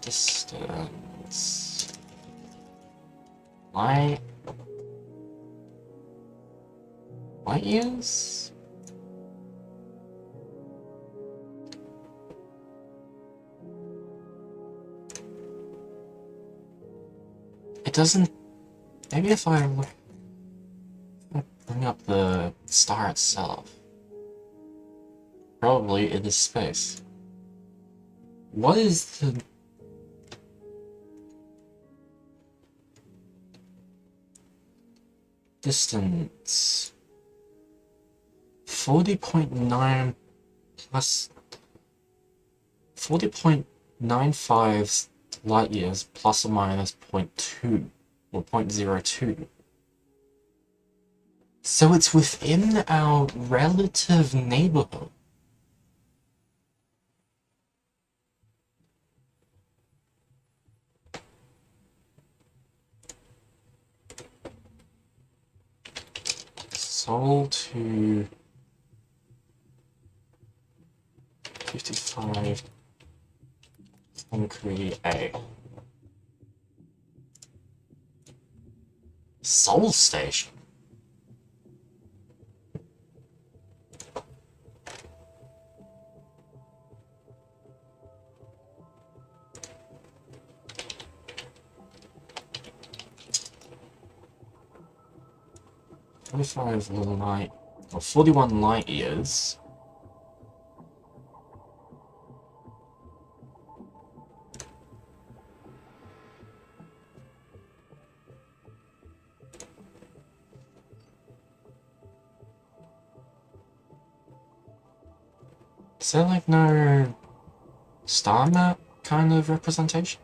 Distance. Light years? It doesn't. Maybe if I bring up the star itself. Probably it is space. What is the distance? 40.9 plus 40.95 light years plus or minus 0.2 or 0.02. So it's within our relative neighborhood. Sol to 55 Cancri A. Sol Station. Light, or 41 light years. Is there like no star map kind of representation?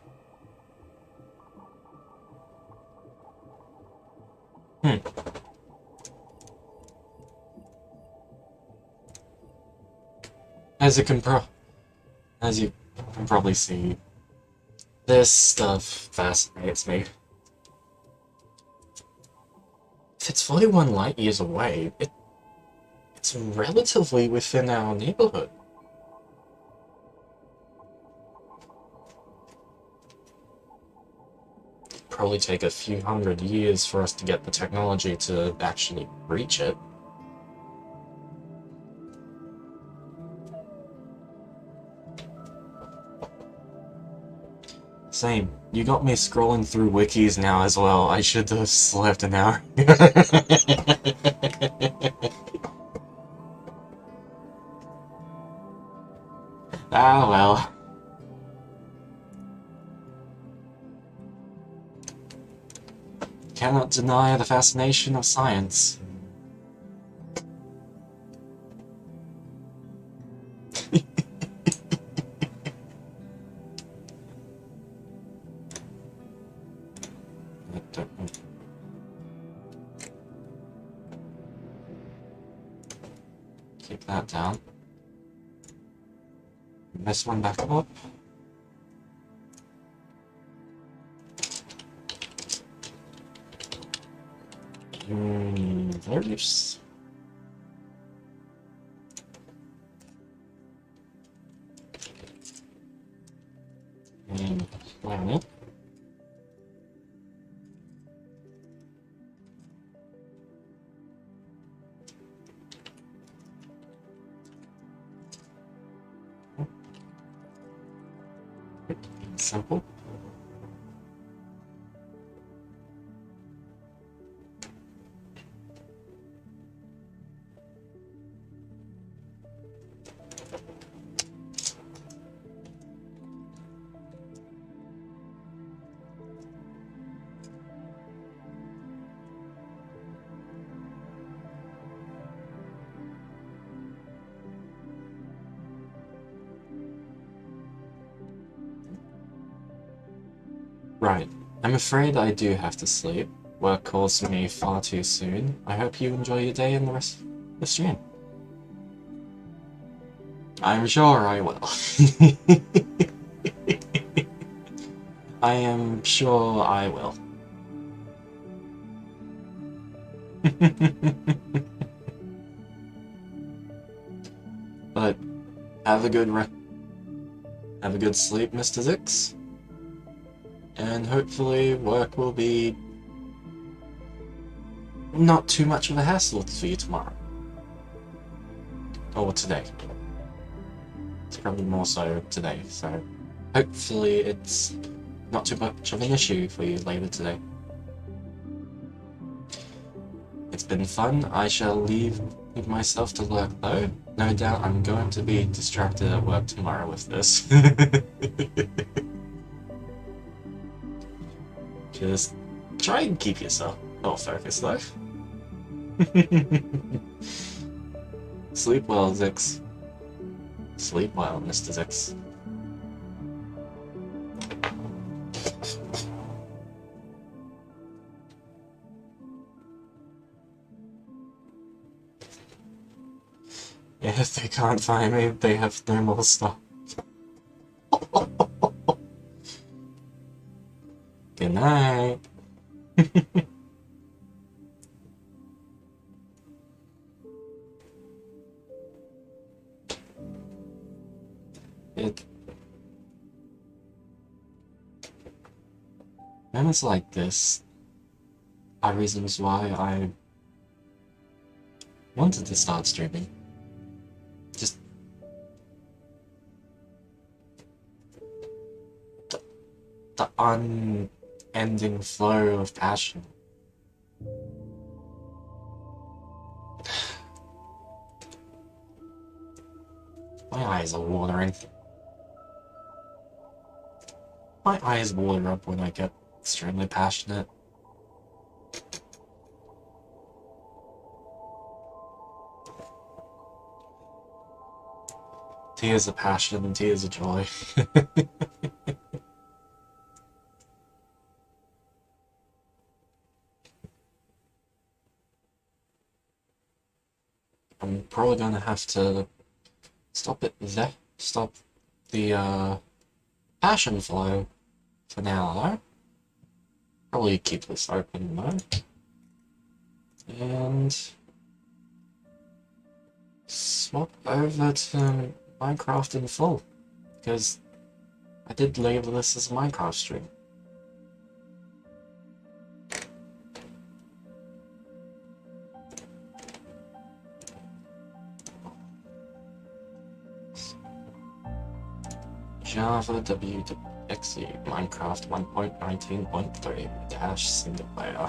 As you can probably see, this stuff fascinates me. If it's 41 light years away, it's relatively within our neighborhood. Probably take a few hundred years for us to get the technology to actually reach it. Same. You got me scrolling through wikis now as well. I should have slept an hour. Ah, well. Cannot deny the fascination of science. Keep that down. This one back up. There's... And planet. Simple. Right. I'm afraid I do have to sleep. Work calls me far too soon. I hope you enjoy your day and the rest of the stream. I'm sure I will. I am sure I will. But have a good sleep, Mr. Zix. And hopefully work will be not too much of a hassle for you tomorrow. Or today. It's probably more so today, so hopefully it's not too much of an issue for you later today. It's been fun. I shall leave myself to work though. No doubt I'm going to be distracted at work tomorrow with this. Just try and keep yourself focused though. Sleep well, Zix. Sleep well, Mr. Zix. If they can't find me, they have no more stuff. Good night. Moments like this are reasons why I wanted to start streaming. Just the unending flow of passion. My eyes are watering. My eyes water up when I get extremely passionate. Tears of passion and tears of joy. I'm probably gonna have to stop it there. Stop the passion flow for now though. Probably keep this open though. And swap over to Minecraft in full. Because I did label this as a Minecraft stream. Java exe Minecraft 1.19.3 dash single player.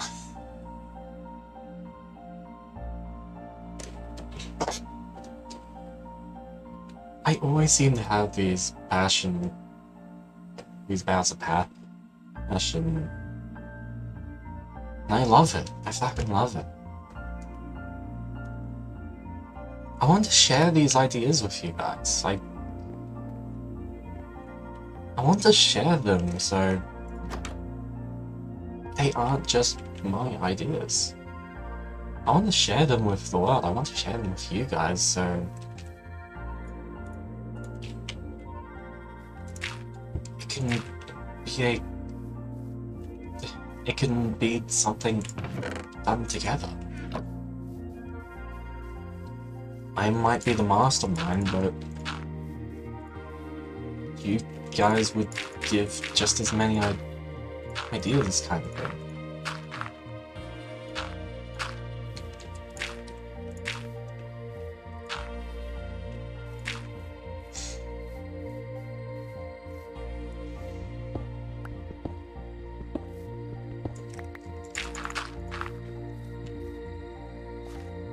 I always seem to have these bouts of passion. And I love it. I fucking love it. I want to share these ideas with you guys. I want to share them so they aren't just my ideas. I want to share them with the world. I want to share them with you guys so it can be something done together. I might be the mastermind, but you guys would give just as many ideas, kind of thing.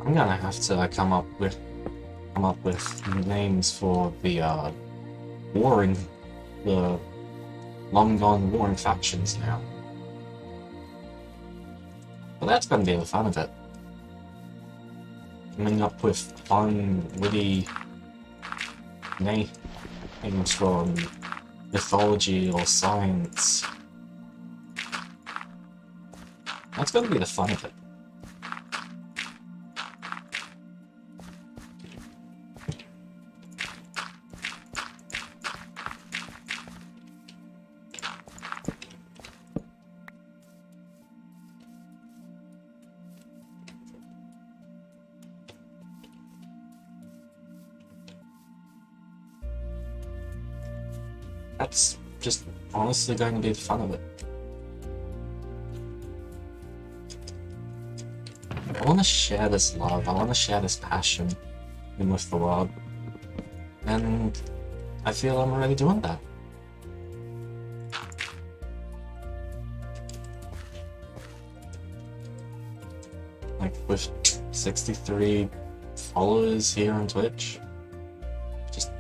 I'm gonna have to come up with names for the long gone warring factions now. But that's gonna be the fun of it. Coming up with fun, witty names from mythology or science. That's gonna be the fun of it. That's just honestly going to be the fun of it. I want to share this love, I want to share this passion with the world, and I feel I'm already doing that. Like with 63 followers here on Twitch, just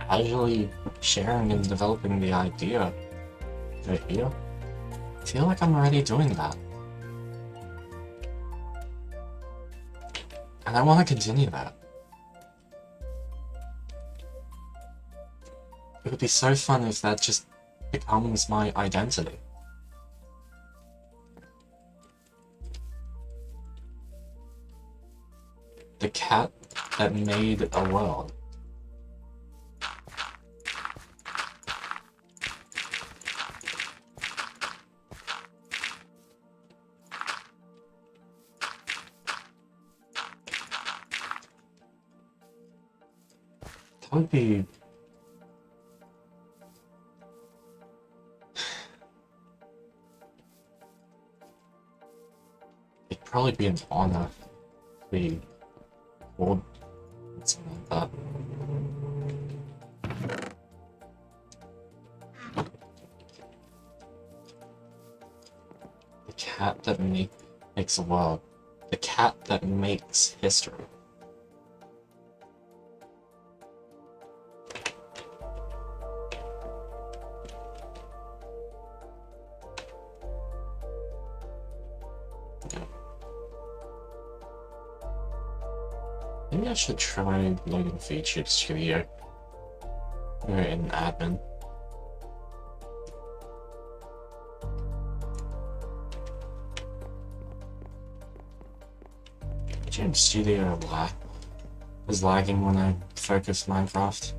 casually sharing and developing the idea right here. I feel like I'm already doing that. And I want to continue that. It would be so fun if that just becomes my identity. The cat that made a world. That would be... It'd probably be an honor to be called something like that. The cat that makes a world. The cat that makes history. Maybe I should try loading featured studio. Or in admin. Jim Studio is lagging when I focus Minecraft.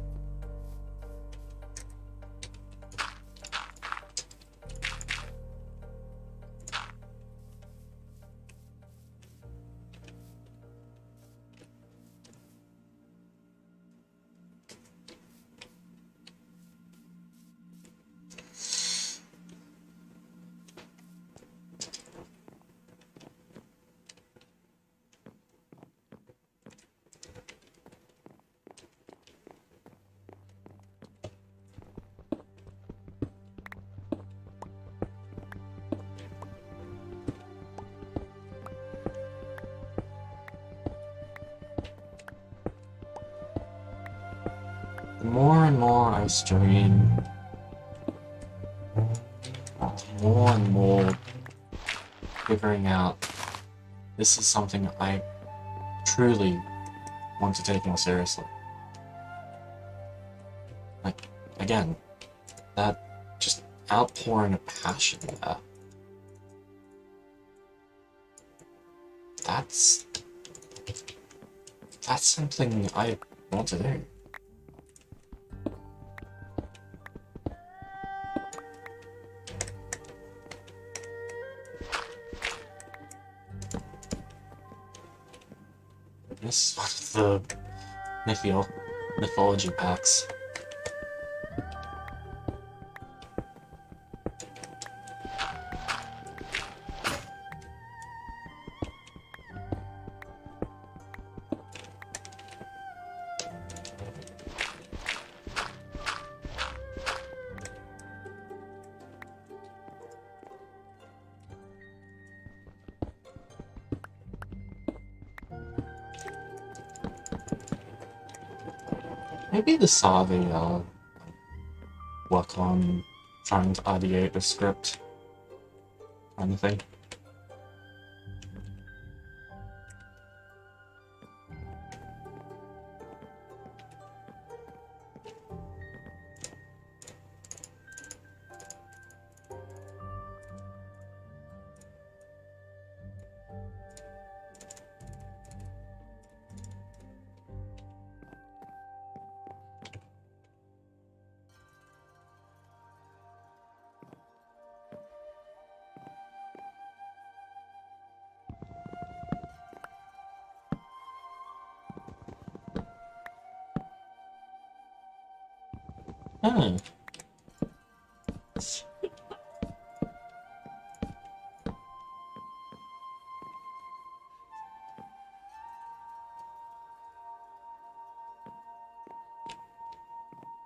more and more I stream, more and more figuring out this is something I truly want to take more seriously. Like, again, that just outpouring of passion there. That's something I want to do. This is one of the mythology packs. Maybe the Savi work on trying to ideate a script kind of thing. Hmm.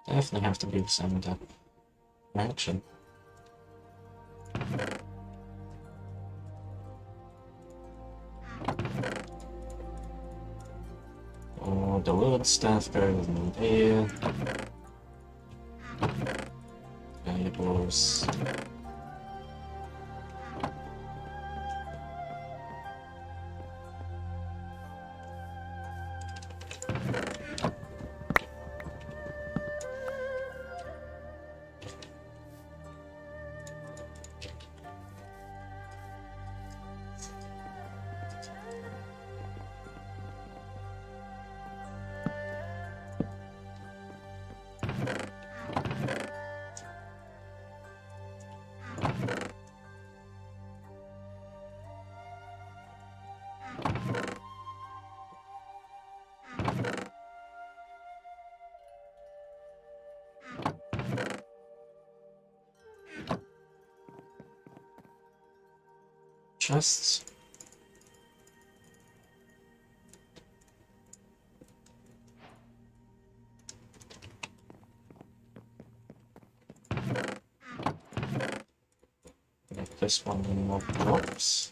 Definitely have to be the same direction. Oh, the wood stuff goes in there. Valuables. Chests. Make this one more blocks.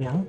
Yeah.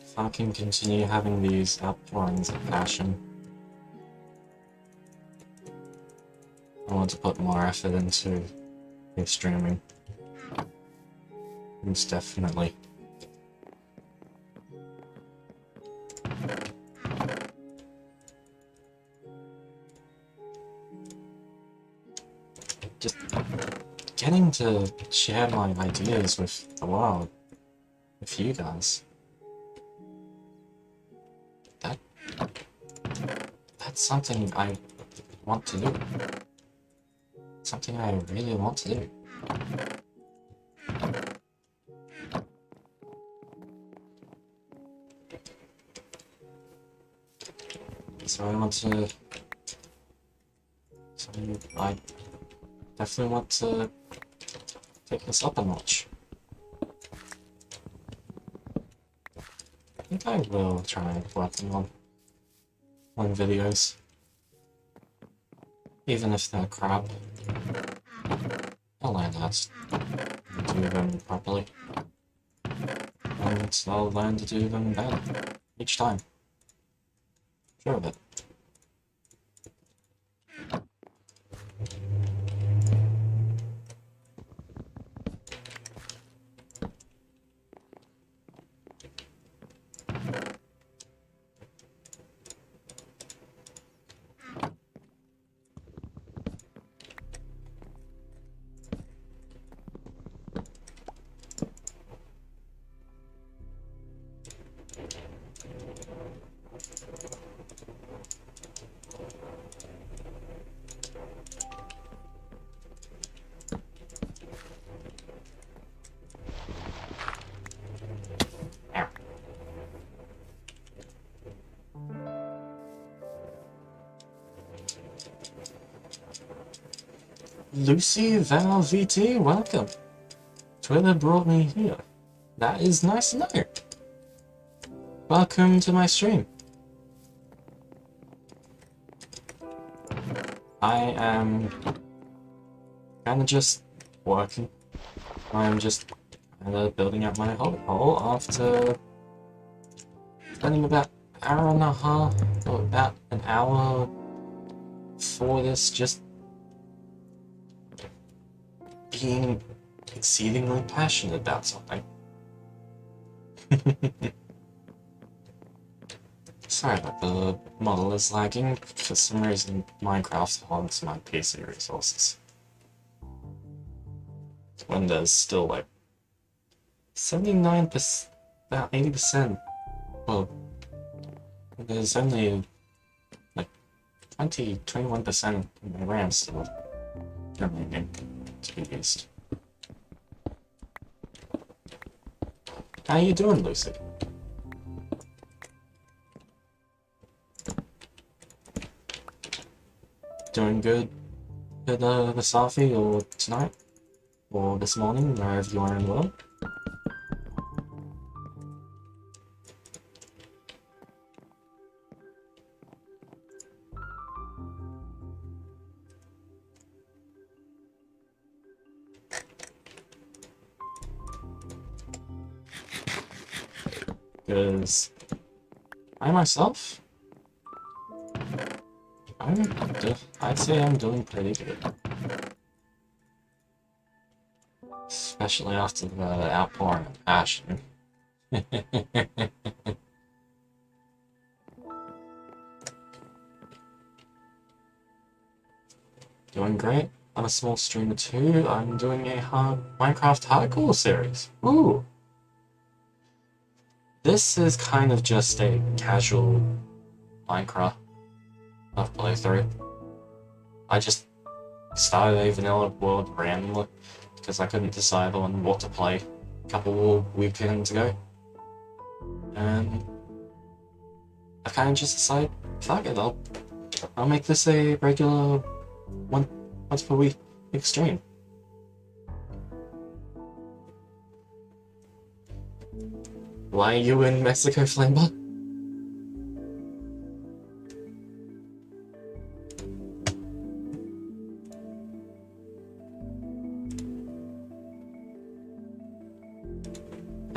If I can continue having these outpourings of passion, I want to put more effort into the streaming. Most definitely. Just getting to share my ideas with the world, with you guys. That's something I want to do. Something I really want to do. So I want to... So I definitely want to take this up a notch. I think I will try working on videos. Even if they're crap. I'll learn how to do them properly. And I'll learn to do them better each time. Sure of it. Lucy Val VT, welcome. Twitter brought me here. That is nice to know. Welcome to my stream. I am kinda just working. I'm just kinda building up my hole after spending about an hour and a half, or about an hour for this, just being exceedingly passionate about something. Sorry about the model is lagging. For some reason, Minecraft hogs my PC resources. Windows still like 79%, about 80%. Well, there's only like 21% of my RAM still remaining to be used. How you doing, Lucy? Doing good this afternoon, or tonight, or this morning, wherever you are in the world? Because I myself I'd say I'm doing pretty good. Especially after the outpouring of passion. Doing great. I'm a small streamer too. I'm doing a Minecraft hardcore series. Ooh! This is kind of just a casual Minecraft playthrough. I just started a vanilla world randomly because I couldn't decide on what to play a couple weekends ago. And I kind of just decided, fuck it, I'll make this a regular once per week stream. Why are you in Mexico, Flamebot?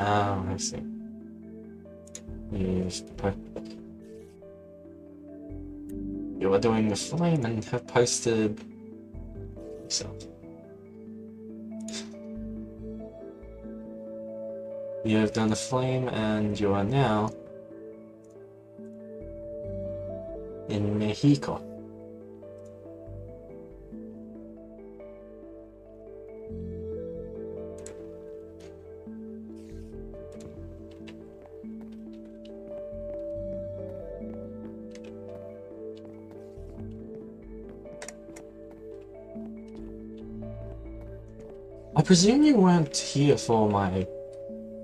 Oh, I see. You are doing the flame and have posted yourself. You have done the flame and you are now in Mexico. I presume you weren't here for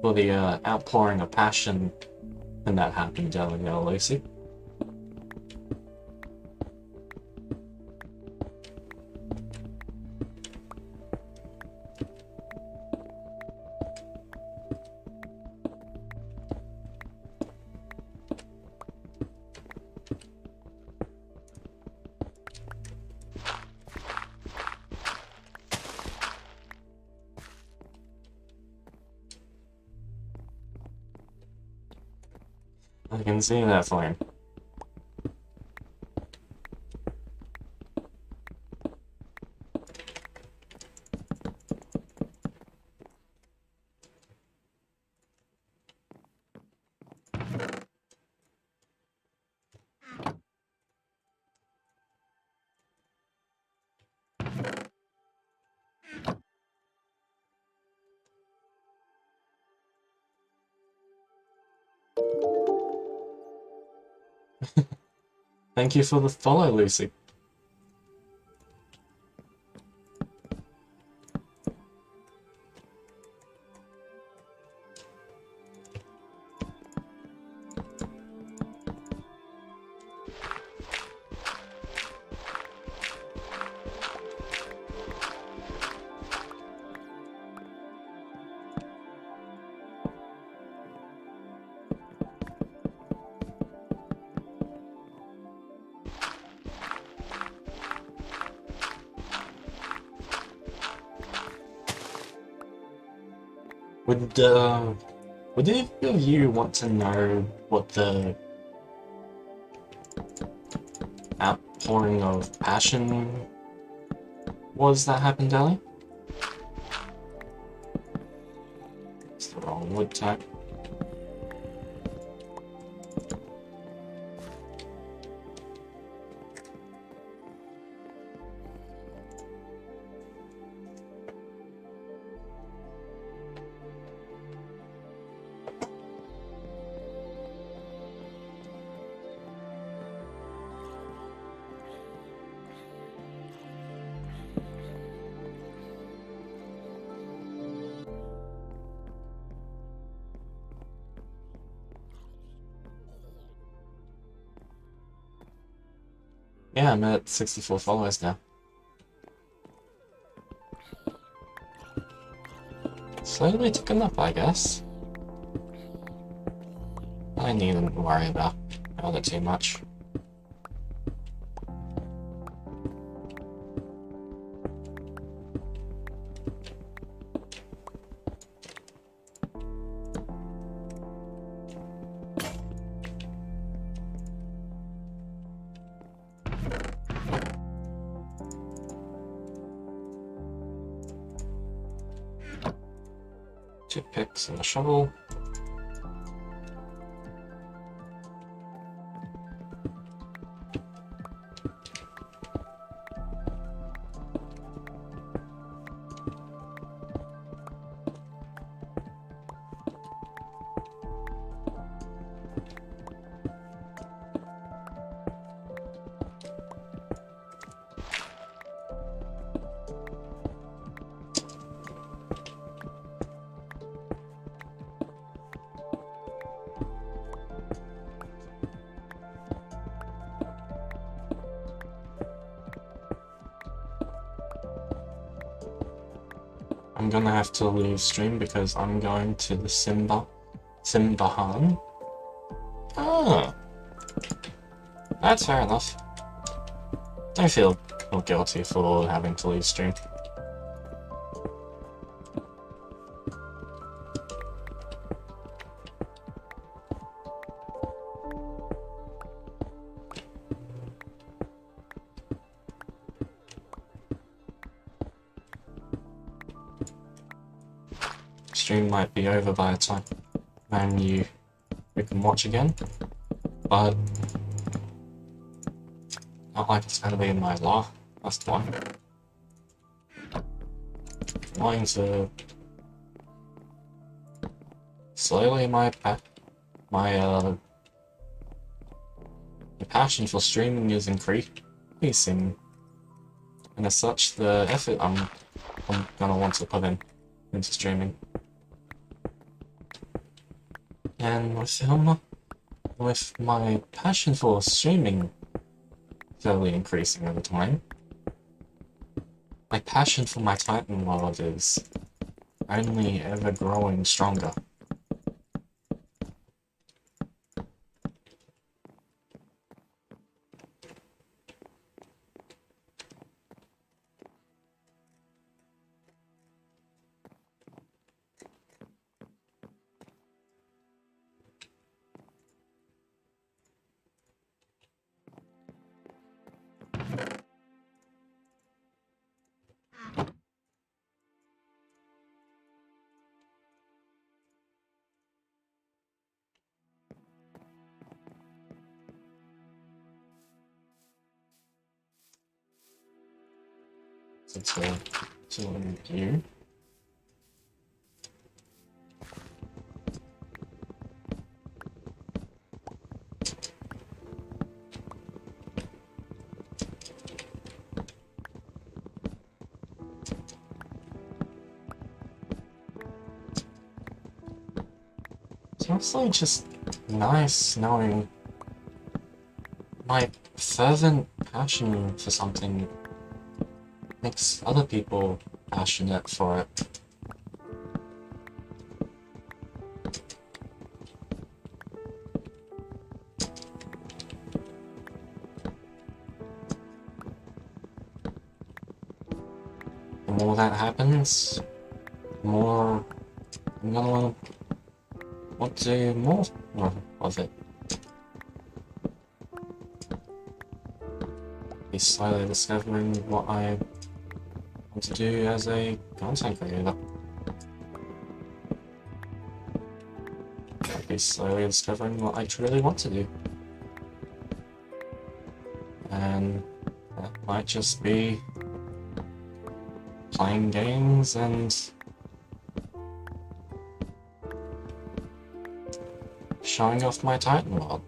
the outpouring of passion when that happened down there, Lucy. I can see that flame. Thank you for the follow, Lucy. Would any of you want to know what the outpouring of passion was that happened, Ellie? It's the wrong wood type. Yeah, I'm at 64 followers now. Slowly ticking up, I guess. I needn't worry about it too much. 2 picks and a shovel. I'm gonna have to leave stream because I'm going to the Simbahan. Ah, that's fair enough. I feel guilty for having to leave stream. Stream might be over by the time when you can watch again, but not like it's gonna be in my last one. I'm going to slowly my passion for streaming is increasing, and as such, the effort I'm gonna want to put into streaming. And with my passion for streaming slowly increasing over time, my passion for my Titan world is only ever growing stronger. To you. It's also just nice knowing my fervent passion for something makes other people passionate for it. The more that happens, the more I'm gonna want to do more of it. Be slowly discovering what I want to do as a content creator. Be slowly discovering what I truly want to do. And that might just be playing games and showing off my Titan world.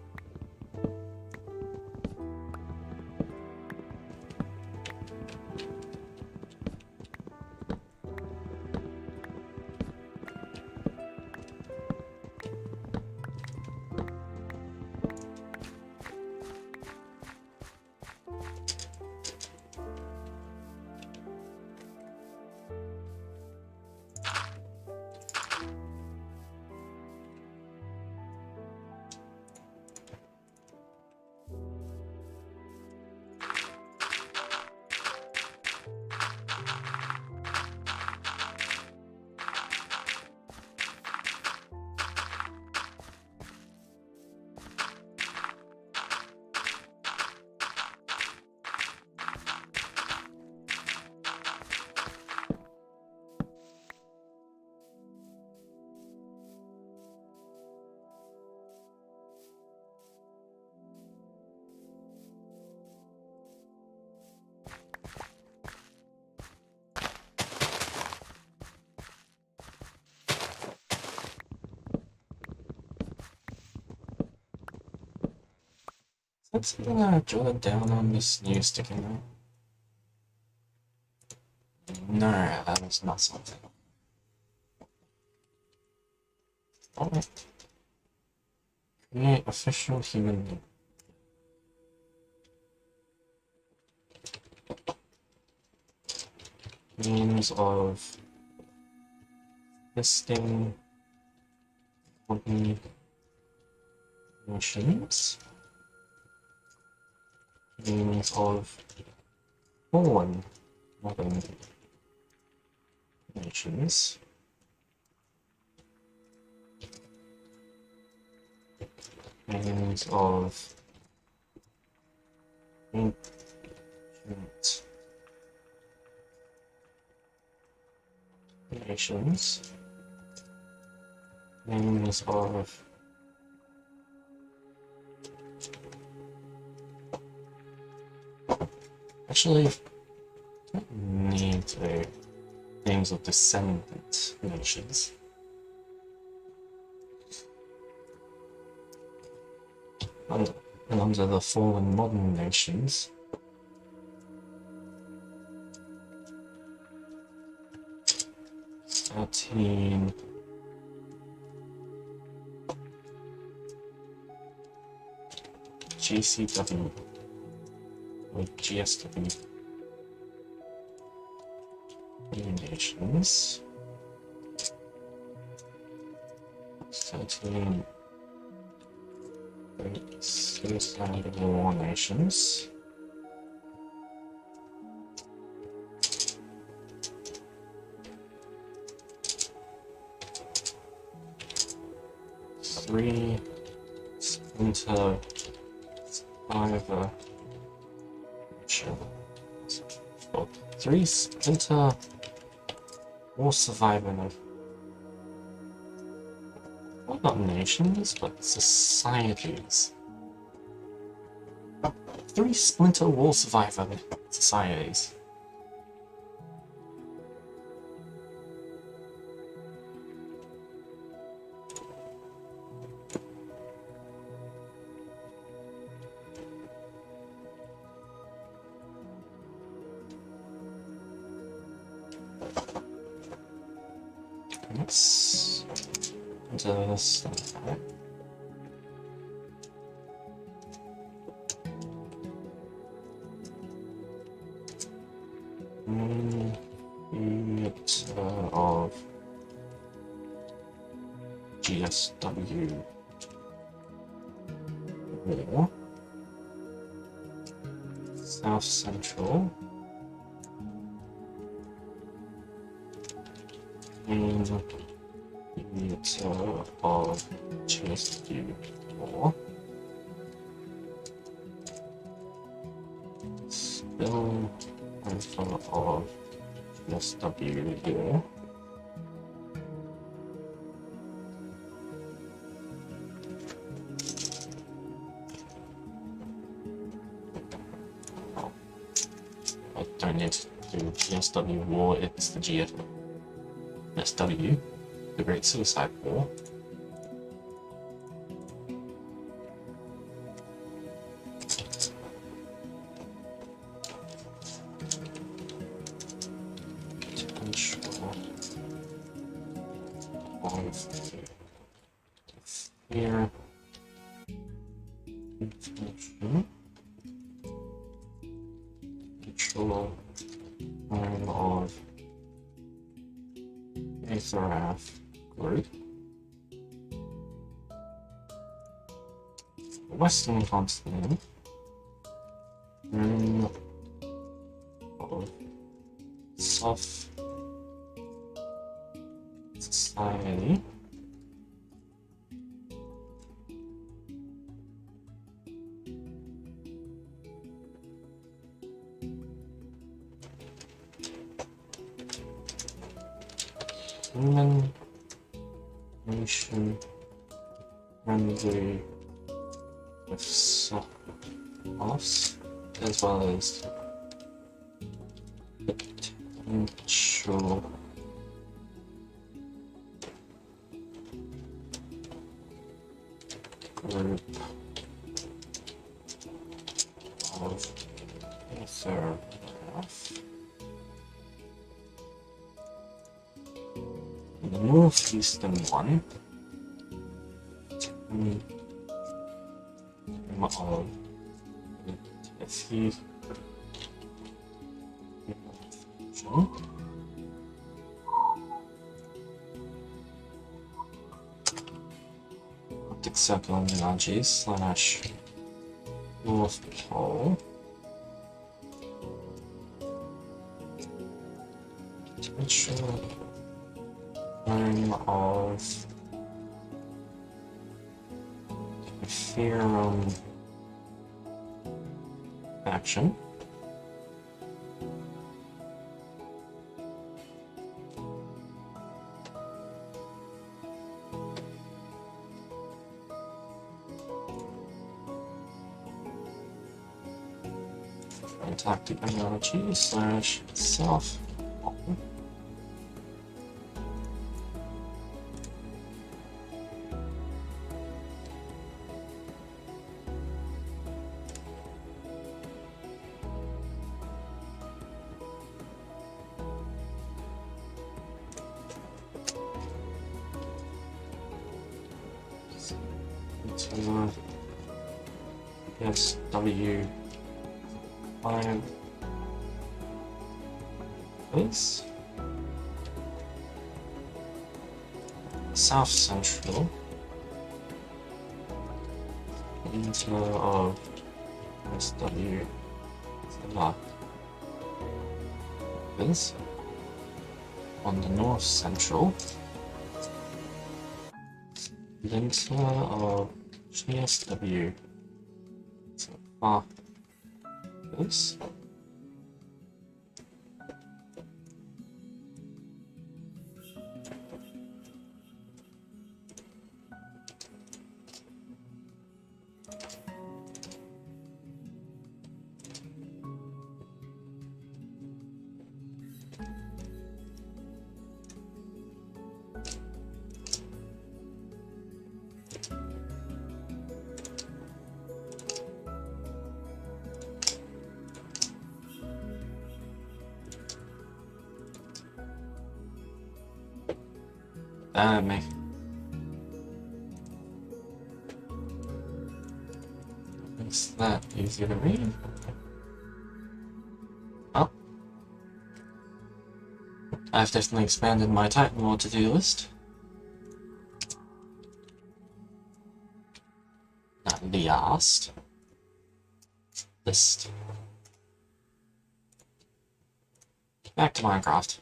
Let's drill down on this new sticky note. No, that is not something. Alright. Create official human name. Names of listing company nations. Names of foreign modern nations. Names of ancient nations. Names of actually I don't need names of descendant nations. And under the fallen modern nations, '13 GCW or GSW nations, 13 suicide war nations, three splinter survivor three splinter war survivor well, not nations, but societies. Three splinter war survivor societies. Let's just of GSW war, South Central, and of GSW war, still info of GSW war. I don't need to do GSW war, it's the GSW, the Great Suicide War. Potential of fear infection. Control of Aetheraf group. Western continent. Of soft society. Human nation friendly with soft as well as potential group of Ethergraph. The northeastern one of Tennessee Arctic Circle Energy / North Pole. Potential zone of Ethereum action. Antarctic Energy / South Pole. SW client this South Central into of SW this on the North Central into of GSW this Damn me. Makes that easier to read. Oh. I've definitely expanded my Titan World to-do list. Not last. List. Back to Minecraft.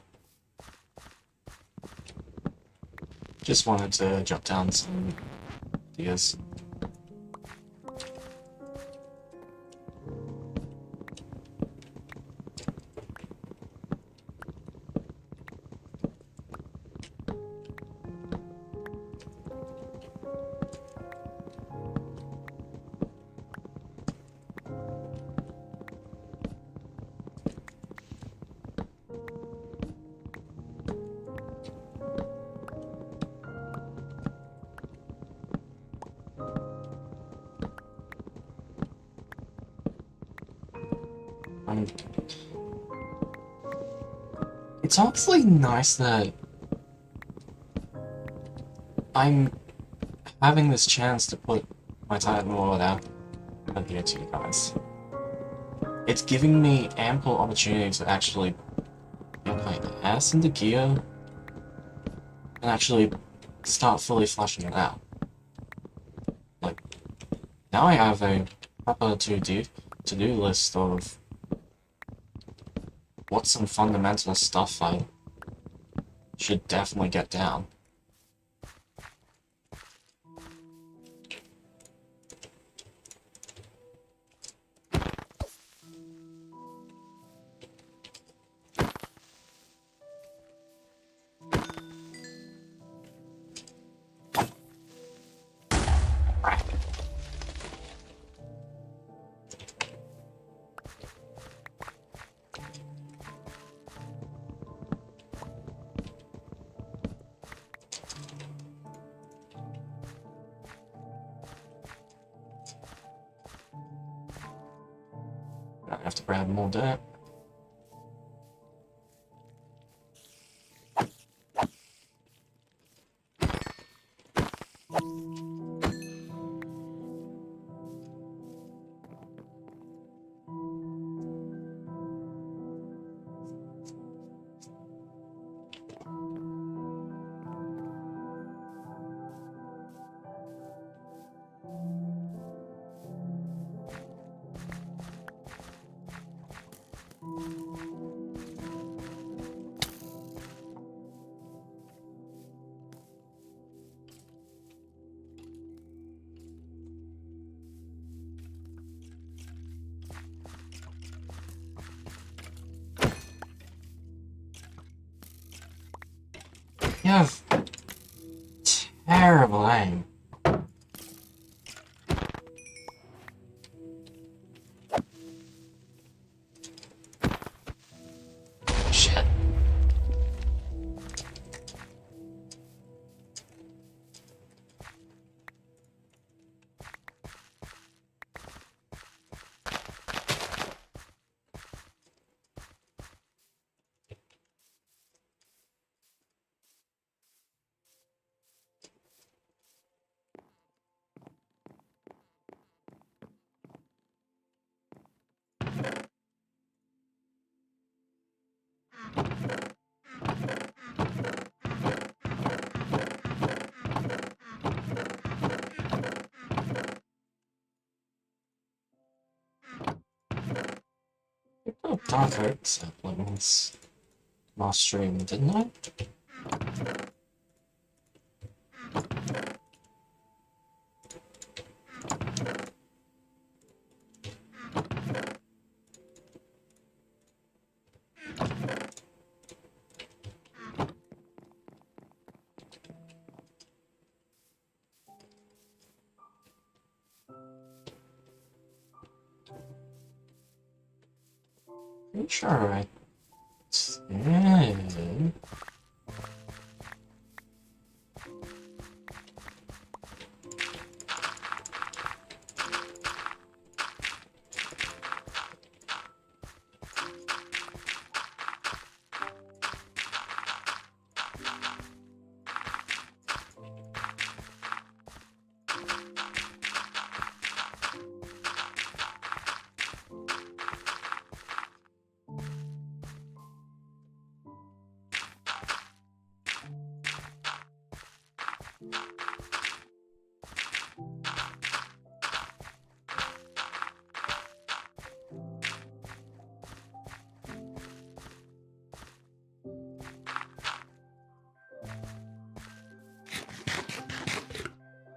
Just wanted to jot down some ideas. It's honestly nice that I'm having this chance to put my Titan World out here to you guys. It's giving me ample opportunity to actually get my ass into gear and actually start fully fleshing it out. Like, now I have a proper to-do list of what's some fundamental stuff I should definitely get down. I have to grab more dirt. You have terrible aim. Shit. Oh, dark oak saplings last stream, didn't I? Pretty sure I did.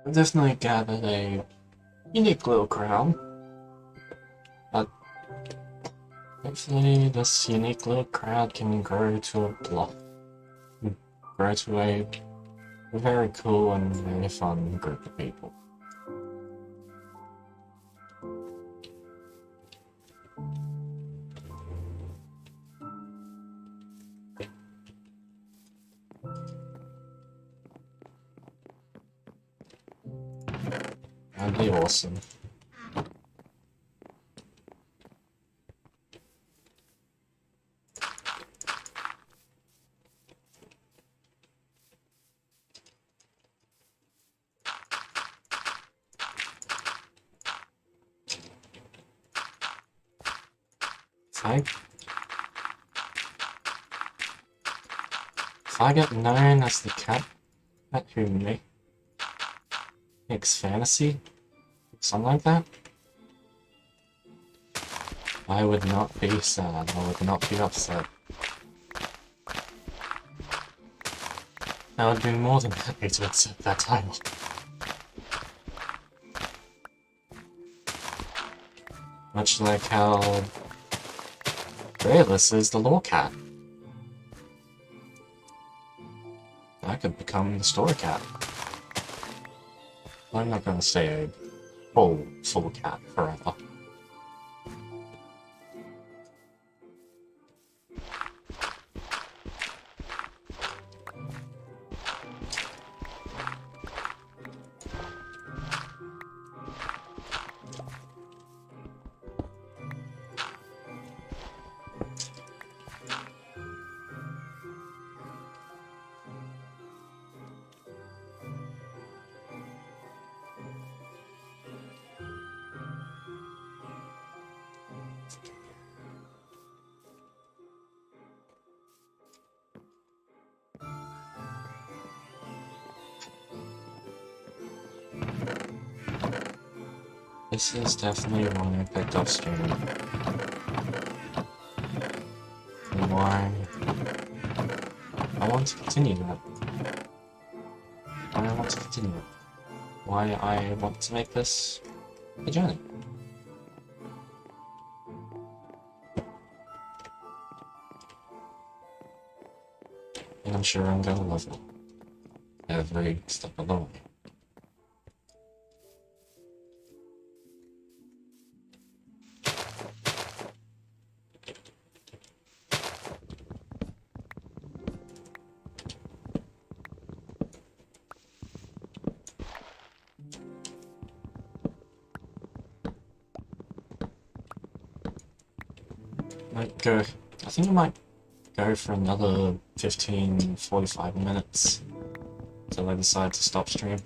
I definitely gathered a unique little crowd. But hopefully this unique little crowd can grow to a block. Grow to a very cool and very fun group of people. That'd be awesome. If I get known as the cat who makes fantasy, something like that, I would not be sad, I would not be upset. I would be more than happy to accept that title. Much like how Grayless is the lore cat. I could become the story cat. I'm not gonna stay a full cat forever. This is definitely why I picked up streaming. And why I want to continue that. Why I want to continue it. Why I want to make this a journey. And I'm sure I'm gonna love it every step of the way. I think I might go for another 15-45 minutes until I decide to stop stream.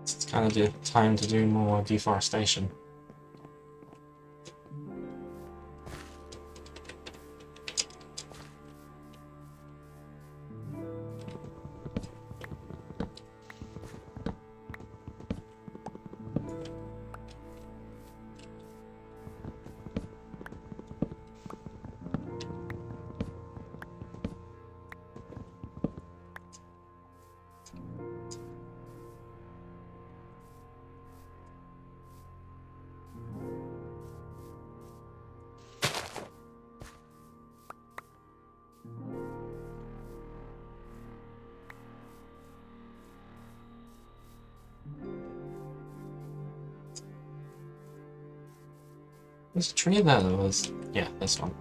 It's kind of the time to do more deforestation. There's a tree there that was... yeah, this one.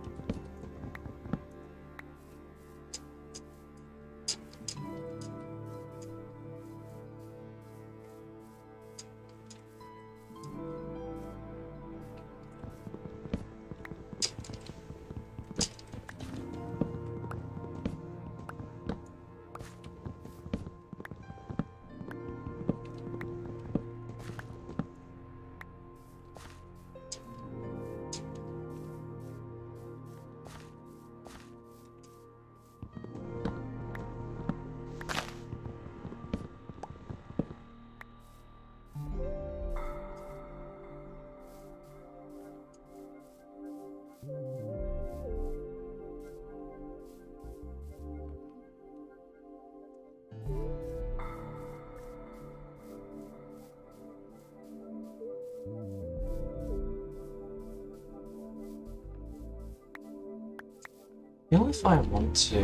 You know, if I want to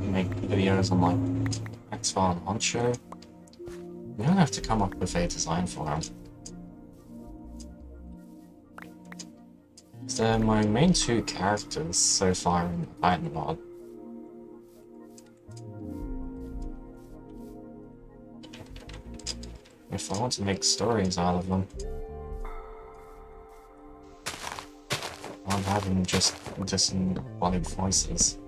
make videos on like X-File and Honcho, I'm gonna have to come up with a design for them. They're my main two characters so far in the Titan mod. If I want to make stories out of them, I'm having just disembodied voices.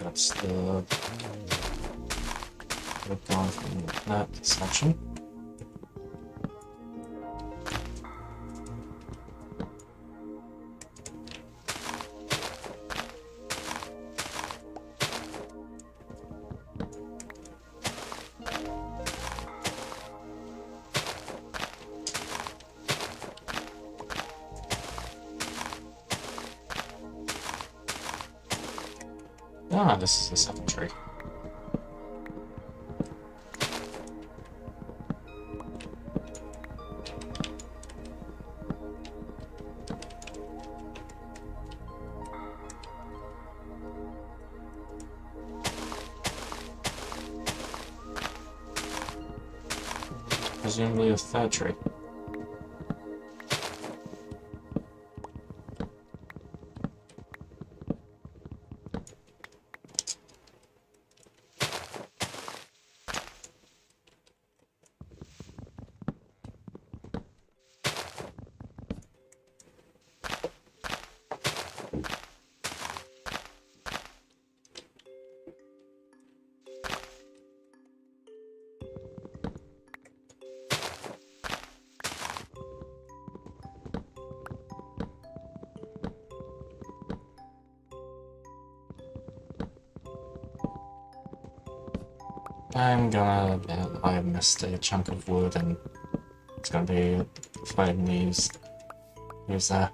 That's the look down from that section. Ah, this is the second tree. Presumably a third tree. I'm gonna admit I missed a chunk of wood and it's gonna be fighting these. Who's there?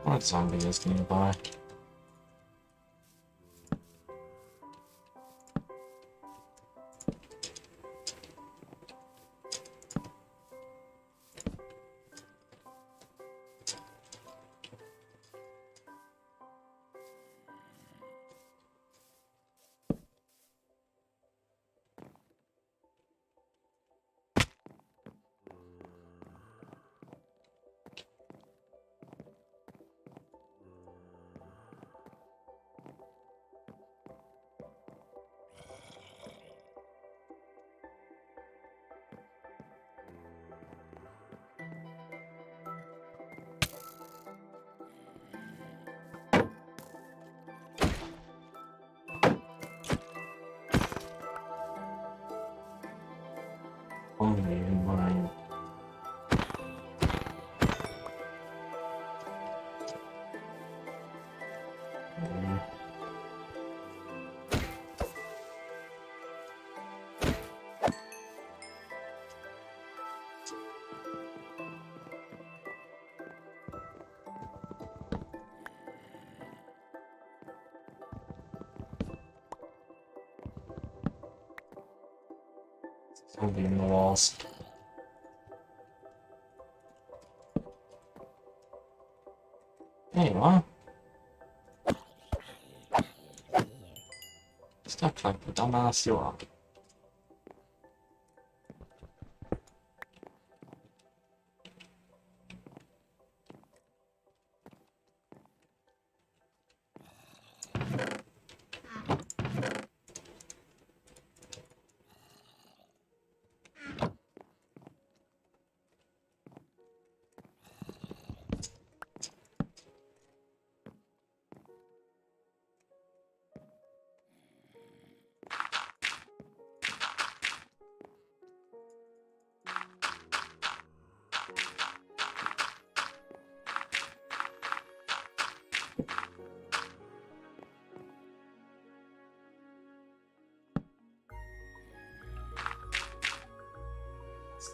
What zombie is nearby? Only in mine. Zombie in the walls. Hey, what? Stop like the dumbass you are.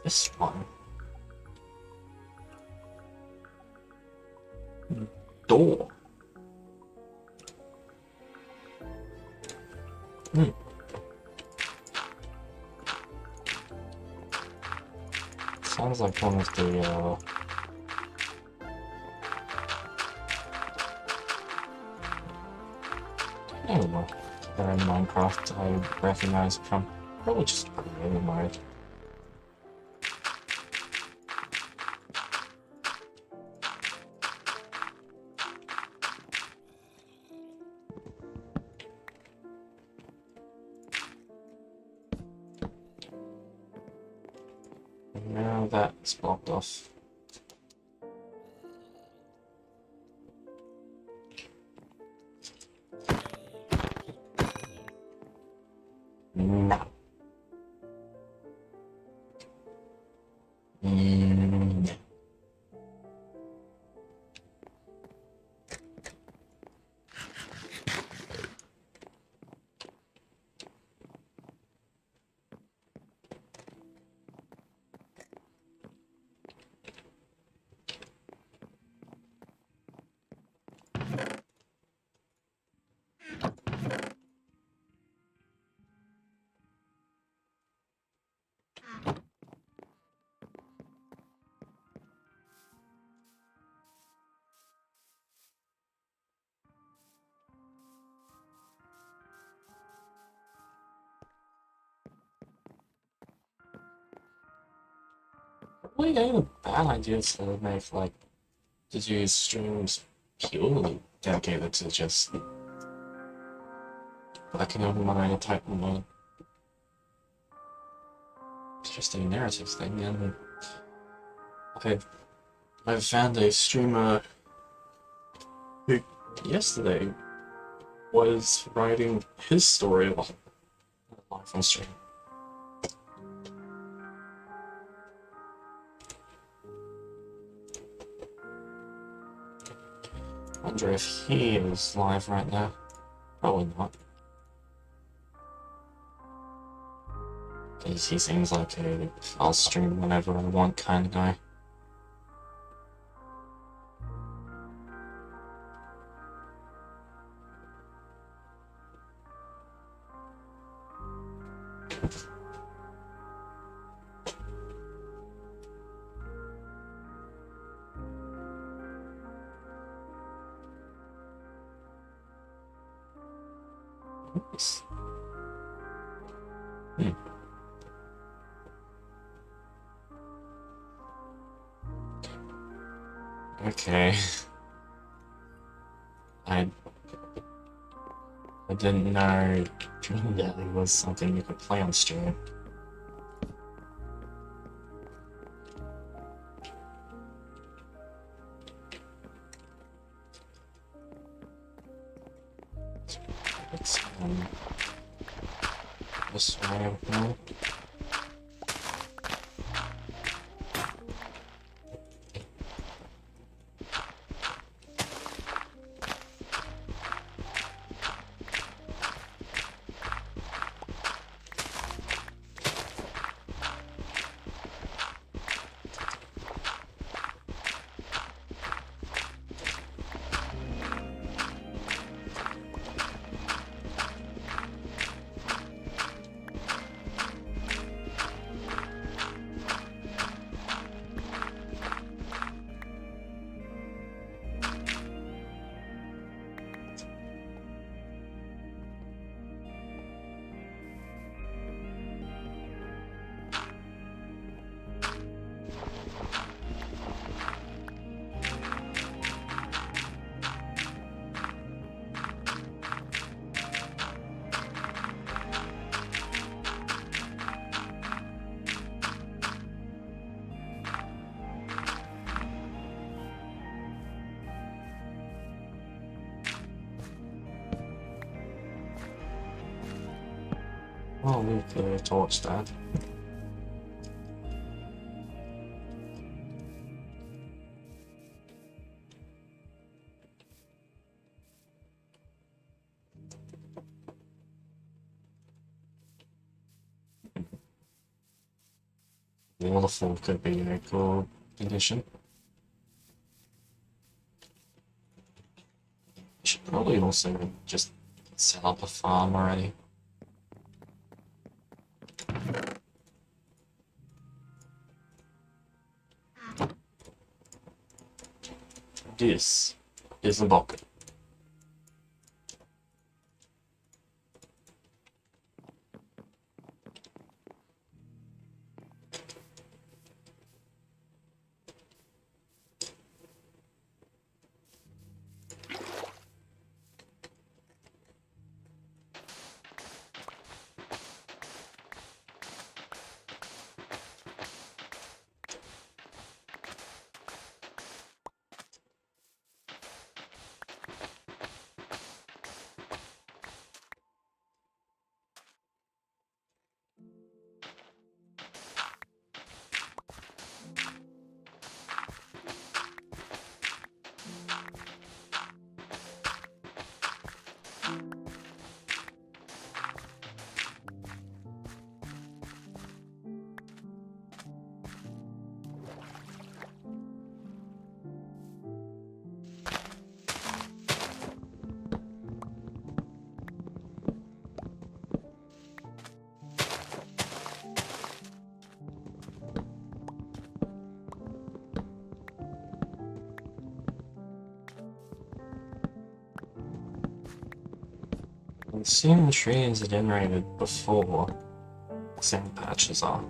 This one. Door. Sounds like one of the anyway, they're in Minecraft, I recognize it from. Probably just creative mode. Now that's blocked off. No. No. Probably ain't a bad idea to make like to do streams purely dedicated to just black and white type of just a narrative thing, and I've found a streamer who yesterday was writing his story live on stream. I wonder if he is live right now. Probably not. Because he seems like a I'll stream whenever I want kind of guy. Oops. Okay. I didn't know Dream Daily was something you could play on stream. Let's this way now. I'll leave the torch there. Waterfall could be a cool addition. You should probably also just set up a farm already. This is the bucket. Assume trees are generated before sand patches are.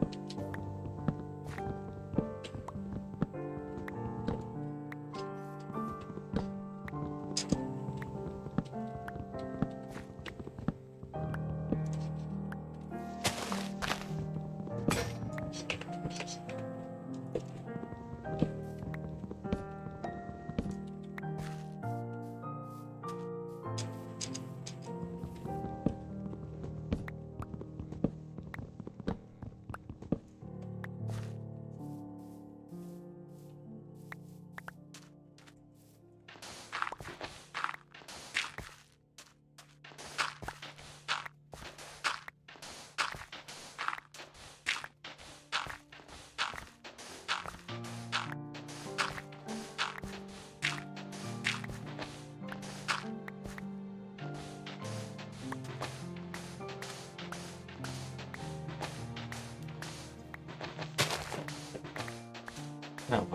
No,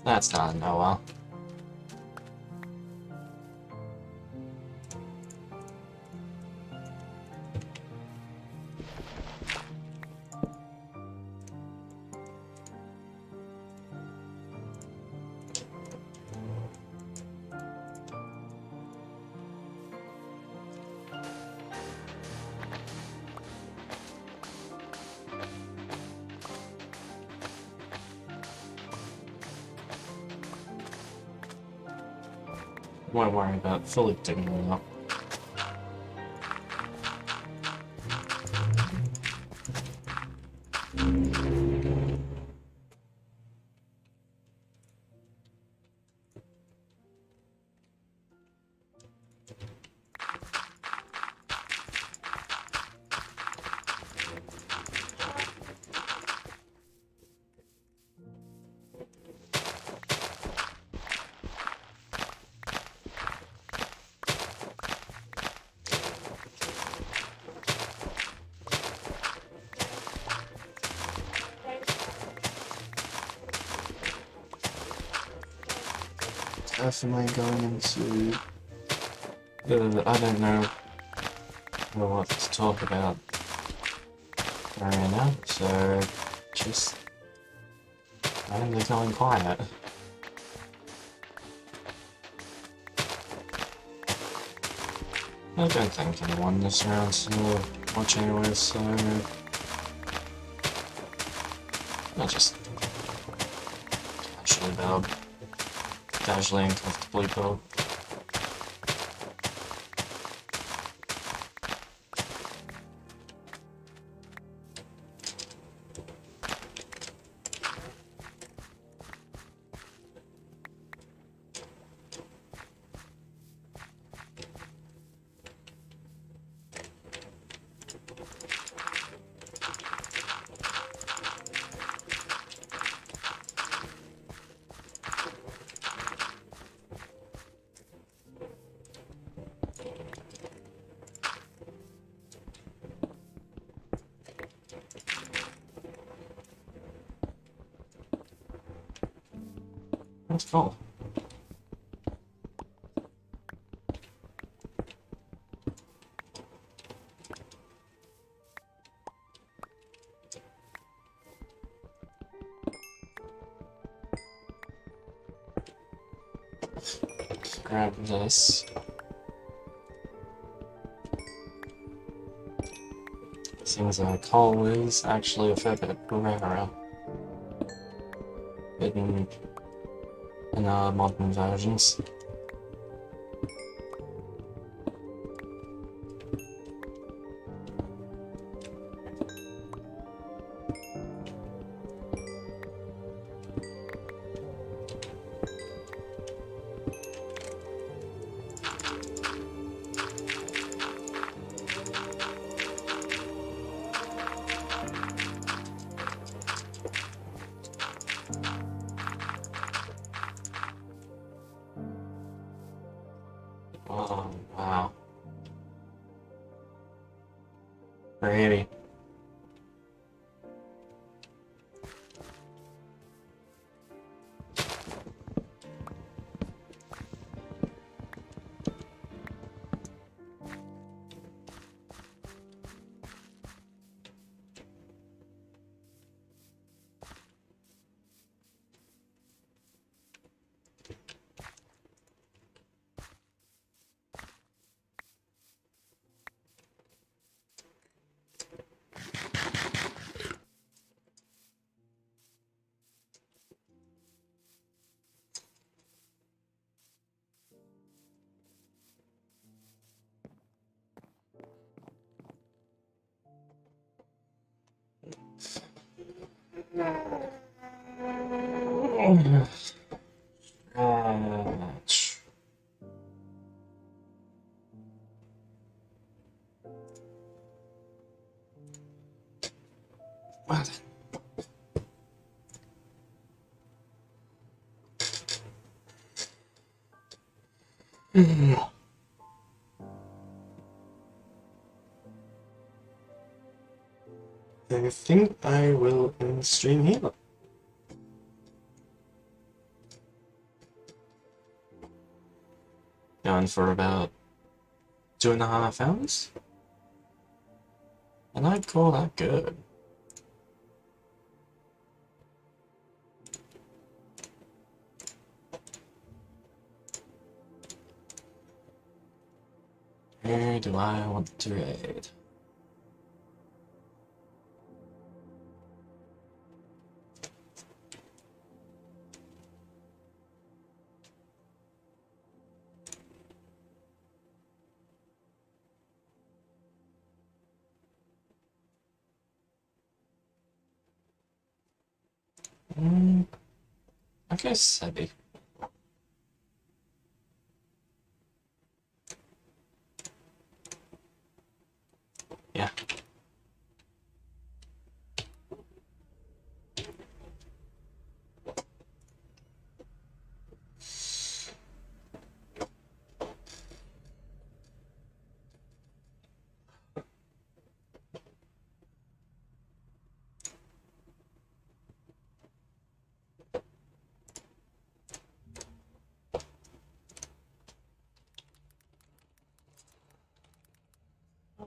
that's not a Noah. Won't worry about fully digging it up. Definitely going into I don't know what to talk about right now, so just randomly going quiet. I don't think anyone is around to watch anyway, so I'll just casually build. Casually and comfortably build. That's cool. Grab this. Seems like coal is actually a fair bit rarer in modern versions. Oh, wow. Pretty. Stretch. Well then. I think I will end stream here. Going for about 2.5 hours? And I'd call that good. Who do I want to raid? I guess Sebby. Yeah.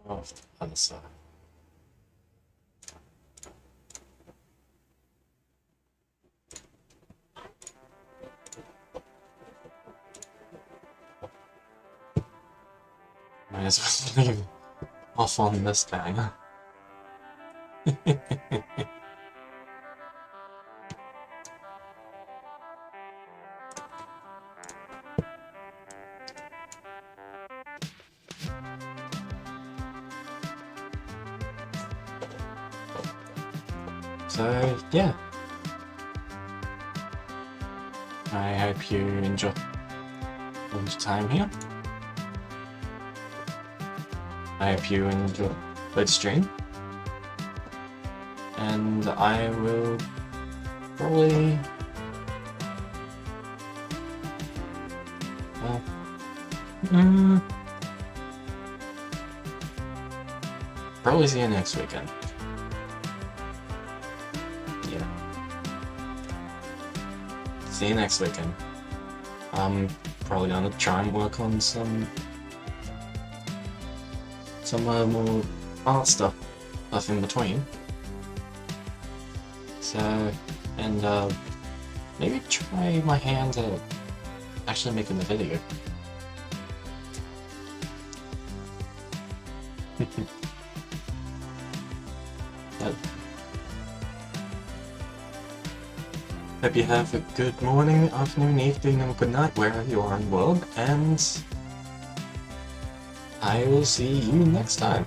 Off the other side. Might as well leave off on this banger. So, yeah. I hope you enjoyed your time here. I hope you enjoyed the stream. And I will probably... well... probably see you next weekend. Yeah. See you next weekend. I'm probably gonna try and work on some more art stuff in between. So, and maybe try my hand at actually making the video. But hope you have a good morning, afternoon, evening, or good night wherever you are in the world, and I will see you next time.